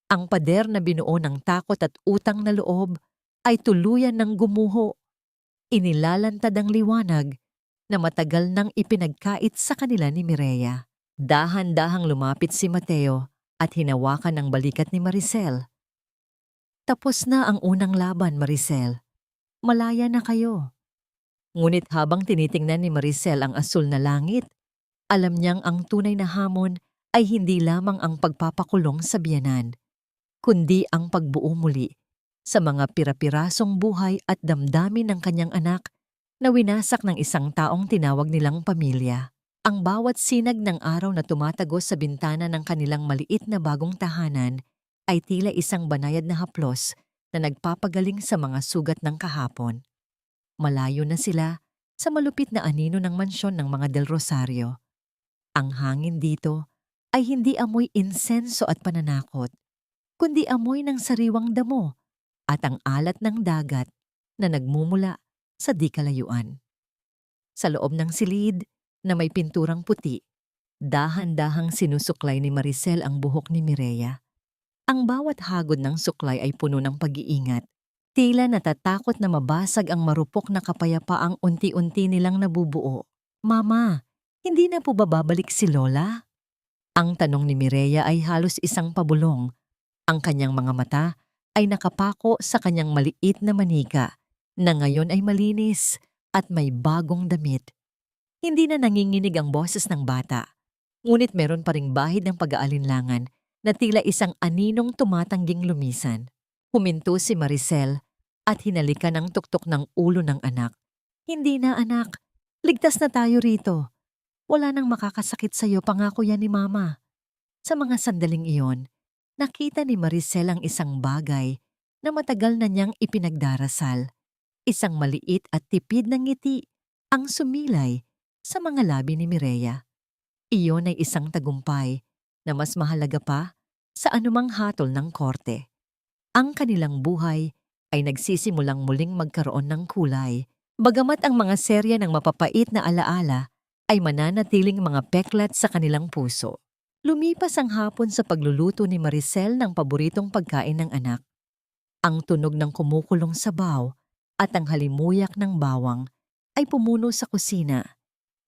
Ang pader na binuo ng takot at utang na loob ay tuluyan ng gumuho. Inilalantad ang liwanag na matagal nang ipinagkait sa kanila ni Mireya. Dahan-dahang lumapit si Mateo at hinawakan ang balikat ni Maricel. Tapos na ang unang laban, Maricel. Malaya na kayo. Ngunit habang tinitingnan ni Maricel ang asul na langit, alam niyang ang tunay na hamon ay hindi lamang ang pagpapakulong sa biyenan, kundi ang pagbuo muli sa mga pira-pirasong buhay at damdamin ng kanyang anak na winasak ng isang taong tinawag nilang pamilya. Ang bawat sinag ng araw na tumatagos sa bintana ng kanilang maliit na bagong tahanan ay tila isang banayad na haplos na nagpapagaling sa mga sugat ng kahapon. Malayo na sila sa malupit na anino ng mansyon ng mga Del Rosario. Ang hangin dito ay hindi amoy insenso at pananakot, kundi amoy ng sariwang damo at ang alat ng dagat na nagmumula sa di kalayuan. Sa loob ng silid na may pinturang puti, dahan-dahang sinusuklay ni Maricel ang buhok ni Mireya. Ang bawat hagod ng suklay ay puno ng pag-iingat. Tila natatakot na mabasag ang marupok na kapayapaang unti-unti nilang nabubuo. Mama, hindi na po ba babalik si Lola? Ang tanong ni Mireya ay halos isang pabulong. Ang kanyang mga mata ay nakapako sa kanyang maliit na manika na ngayon ay malinis at may bagong damit. Hindi na nanginginig ang boses ng bata, ngunit meron pa ring bahid ng pag-aalinlangan na tila isang aninong tumatangging lumisan. Huminto si Maricel at hinalikan ang tuktok ng ulo ng anak. Hindi na, anak. Ligtas na tayo rito. Wala nang makakasakit sa'yo, pangako yan ni Mama. Sa mga sandaling iyon, nakita ni Maricel ang isang bagay na matagal na niyang ipinagdarasal. Isang maliit at tipid na ngiti ang sumilay sa mga labi ni Mireya. Iyon ay isang tagumpay na mas mahalaga pa sa anumang hatol ng korte. Ang kanilang buhay ay nagsisimulang muling magkaroon ng kulay Bagamat ang mga serya ng mapapait na alaala ay mananatiling mga peklat sa kanilang puso. Lumipas ang hapon sa pagluluto ni Maricel ng paboritong pagkain ng anak. Ang tunog ng kumukulong sabaw at ang halimuyak ng bawang ay pumuno sa kusina.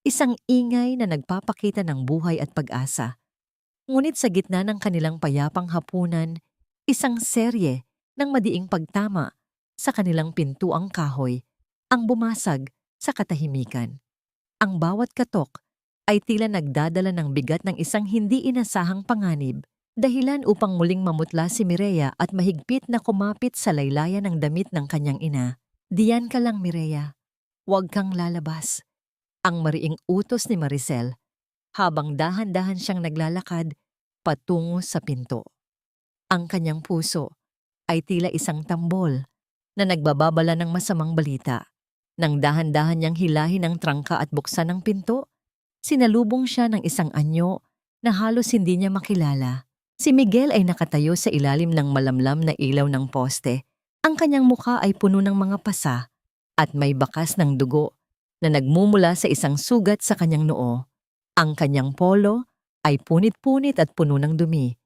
Isang ingay na nagpapakita ng buhay at pag-asa. Ngunit sa gitna ng kanilang payapang hapunan, isang serye ng madiing pagtama sa kanilang pintuang kahoy ang bumasag sa katahimikan. Ang bawat katok ay tila nagdadala ng bigat ng isang hindi inasahang panganib, dahilan upang muling mamutla si Mireya at mahigpit na kumapit sa laylayan ng damit ng kanyang ina. "Diyan ka lang, Mireya. Huwag kang lalabas." Ang mariing utos ni Maricel habang dahan-dahan siyang naglalakad patungo sa pinto. Ang kanyang puso ay tila isang tambol na nagbababala ng masamang balita. Nang dahan-dahan niyang hilahin ang trangka at buksan ang pinto, sinalubong siya ng isang anyo na halos hindi niya makilala. Si Miguel ay nakatayo sa ilalim ng malamlam na ilaw ng poste. Ang kanyang mukha ay puno ng mga pasa at may bakas ng dugo na nagmumula sa isang sugat sa kanyang noo. Ang kanyang polo ay punit-punit at puno ng dumi.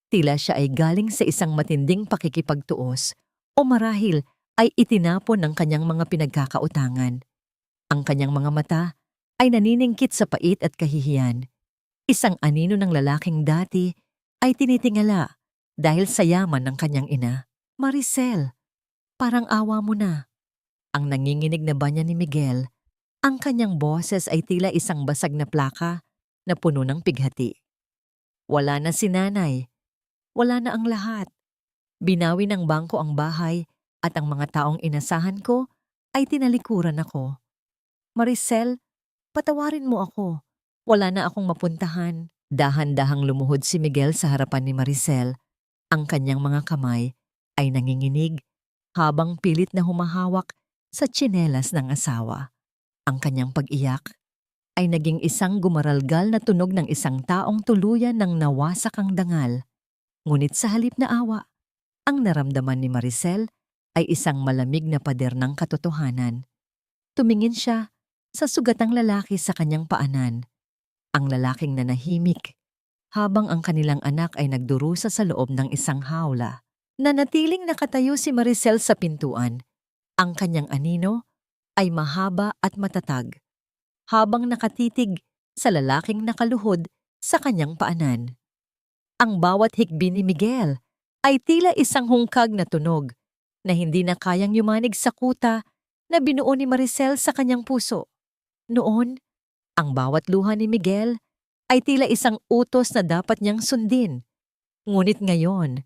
Tila siya ay galing sa isang matinding pakikipagtuos o marahil ay itinapon ng kanyang mga pinagkakautangan. Ang kanyang mga mata ay naniningkit sa pait at kahihiyan. Isang anino ng lalaking dati ay tinitingala dahil sa yaman ng kanyang ina. "Maricel, parang awa mo na." Ang nanginginig na banya ni Miguel, ang kanyang boses ay tila isang basag na plaka na puno ng pighati. Wala na si nanay. Wala na ang lahat. Binawi ng bangko ang bahay at ang mga taong inasahan ko ay tinalikuran ako. "Maricel, patawarin mo ako. Wala na akong mapuntahan." Dahan-dahang lumuhod si Miguel sa harapan ni Maricel. Ang kanyang mga kamay ay nanginginig habang pilit na humahawak sa tsinelas ng asawa. Ang kanyang pag-iyak ay naging isang gumaralgal na tunog ng isang taong tuluyan ng nawasak ang dangal. Ngunit sa halip na awa, ang naramdaman ni Maricel ay isang malamig na pader ng katotohanan. Tumingin siya sa sugatang lalaki sa kanyang paanan. Ang lalaking nanahimik habang ang kanilang anak ay nagdurusa sa loob ng isang hawla. Nanatiling nakatayo si Maricel sa pintuan. Ang kanyang anino ay mahaba at matatag, habang nakatitig sa lalaking nakaluhod sa kanyang paanan. Ang bawat hikbi ni Miguel ay tila isang hungkag na tunog na hindi na kayang yumanig sa kuta na binuo ni Maricel sa kanyang puso. Noon, ang bawat luha ni Miguel ay tila isang utos na dapat niyang sundin. Ngunit ngayon,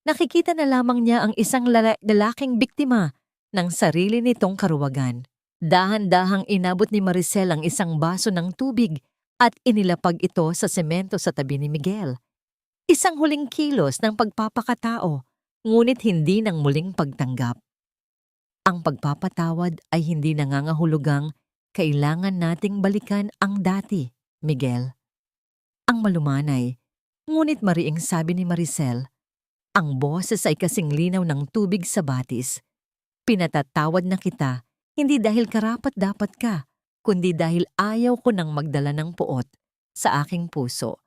nakikita na lamang niya ang isang lalaking biktima ng sarili nitong karuwagan. Dahan-dahang inabot ni Maricel ang isang baso ng tubig at inilapag ito sa semento sa tabi ni Miguel. Isang huling kilos ng pagpapakatao, ngunit hindi ng muling pagtanggap. Ang pagpapatawad ay hindi nangangahulugang kailangan nating balikan ang dati, Miguel. Ang malumanay, ngunit mariing sabi ni Maricel, ang boses ay kasing linaw ng tubig sa batis. "Pinatatawad na kita, hindi dahil karapat-dapat ka, kundi dahil ayaw ko nang magdala ng puot sa aking puso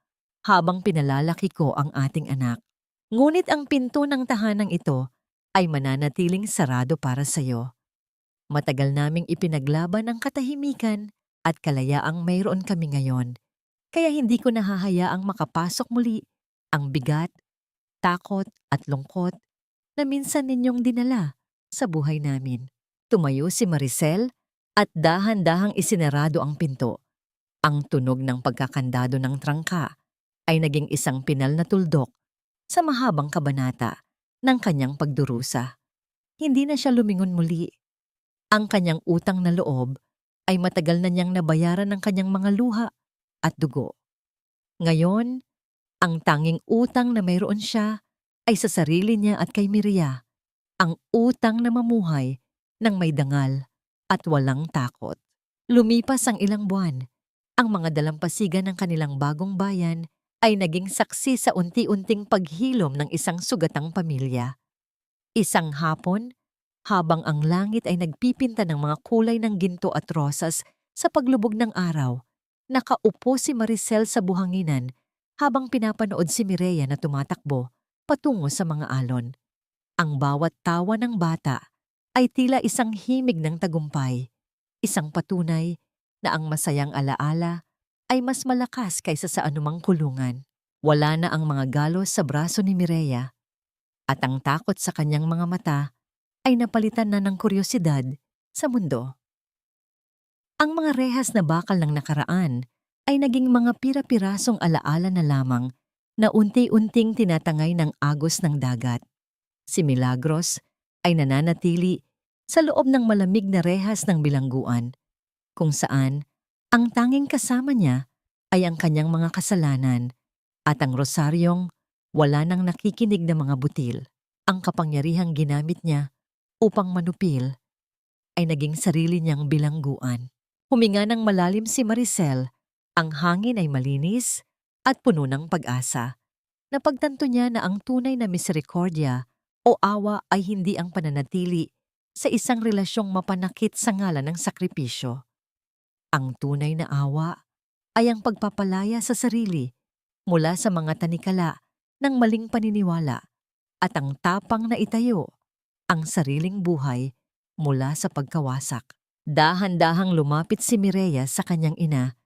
habang pinalalaki ko ang ating anak. Ngunit ang pinto ng tahanang ito ay mananatiling sarado para sa iyo. Matagal naming ipinaglaban ang katahimikan at kalayaang mayroon kami ngayon. Kaya hindi ko nahahayaang makapasok muli ang bigat, takot at lungkot na minsan ninyong dinala sa buhay namin." Tumayo si Maricel at dahan-dahang isinarado ang pinto. Ang tunog ng pagkakandado ng trangka ay naging isang pinal na tuldok sa mahabang kabanata ng kanyang pagdurusa. Hindi na siya lumingon muli. Ang kanyang utang na loob ay matagal na niyang nabayaran ng kanyang mga luha at dugo. Ngayon, ang tanging utang na mayroon siya ay sa sarili niya at kay Mireya, ang utang na mamuhay ng may dangal at walang takot. Lumipas ang ilang buwan, ang mga dalampasigan ng kanilang bagong bayan ay naging saksi sa unti-unting paghilom ng isang sugatang pamilya. Isang hapon, Habang ang langit ay nagpipinta ng mga kulay ng ginto at rosas sa paglubog ng araw, nakaupo si Maricel sa buhanginan habang pinapanood si Mireya na tumatakbo patungo sa mga alon. Ang bawat tawa ng bata ay tila isang himig ng tagumpay, isang patunay na ang masayang alaala ay mas malakas kaysa sa anumang kulungan. Wala na ang mga galos sa braso ni Mireya at ang takot sa kanyang mga mata ay napalitan na ng kuryosidad sa mundo. Ang mga rehas na bakal ng nakaraan ay naging mga pira-pirasong alaala na lamang na unti-unting tinatangay ng agos ng dagat. Si Milagros ay nananatili sa loob ng malamig na rehas ng bilangguan, kung saan ang tanging kasama niya ay ang kanyang mga kasalanan at ang rosaryong wala nang nakikinig na mga butil. Ang kapangyarihang ginamit niya upang manupil ay naging sarili niyang bilangguan. Huminga ng malalim si Maricel, ang hangin ay malinis at puno ng pag-asa. Napagtanto niya na ang tunay na misericordya o awa ay hindi ang pananatili sa isang relasyong mapanakit sa ngalan ng sakripisyo. Ang tunay na awa ay ang pagpapalaya sa sarili mula sa mga tanikala ng maling paniniwala at ang tapang na itayo ang sariling buhay mula sa pagkawasak. Dahan-dahang lumapit si Mireya sa kanyang ina.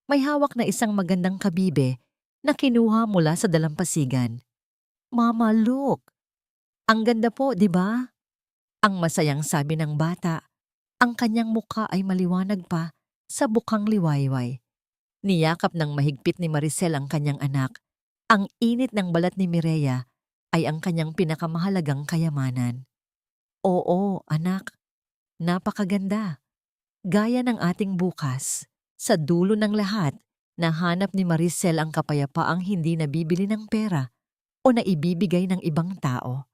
May hawak na isang magandang kabibe na kinuha mula sa dalampasigan. "Mama, look! Ang ganda po, di ba?" Ang masayang sabi ng bata. Ang kanyang mukha ay maliwanag pa sa bukang liwayway. Niyakap ng mahigpit ni Maricel ang kanyang anak. Ang init ng balat ni Mireya ay ang kanyang pinakamahalagang kayamanan. "Oo, anak. Napakaganda. Gaya ng ating bukas." Sa dulo ng lahat, nahanap ni Maricel ang kapayapaang hindi nabibili ng pera o naibibigay ng ibang tao.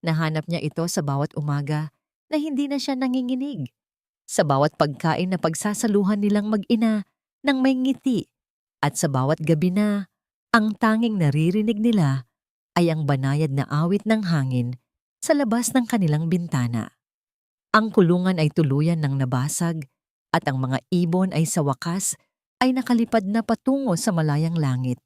Nahanap niya ito sa bawat umaga na hindi na siya nanginginig, sa bawat pagkain na pagsasaluhan nilang mag-ina ng may ngiti, at sa bawat gabi na ang tanging naririnig nila ay ang banayad na awit ng hangin sa labas ng kanilang bintana. Ang kulungan ay tuluyan ng nabasag at ang mga ibon ay sa wakas ay nakalipad na patungo sa malayang langit.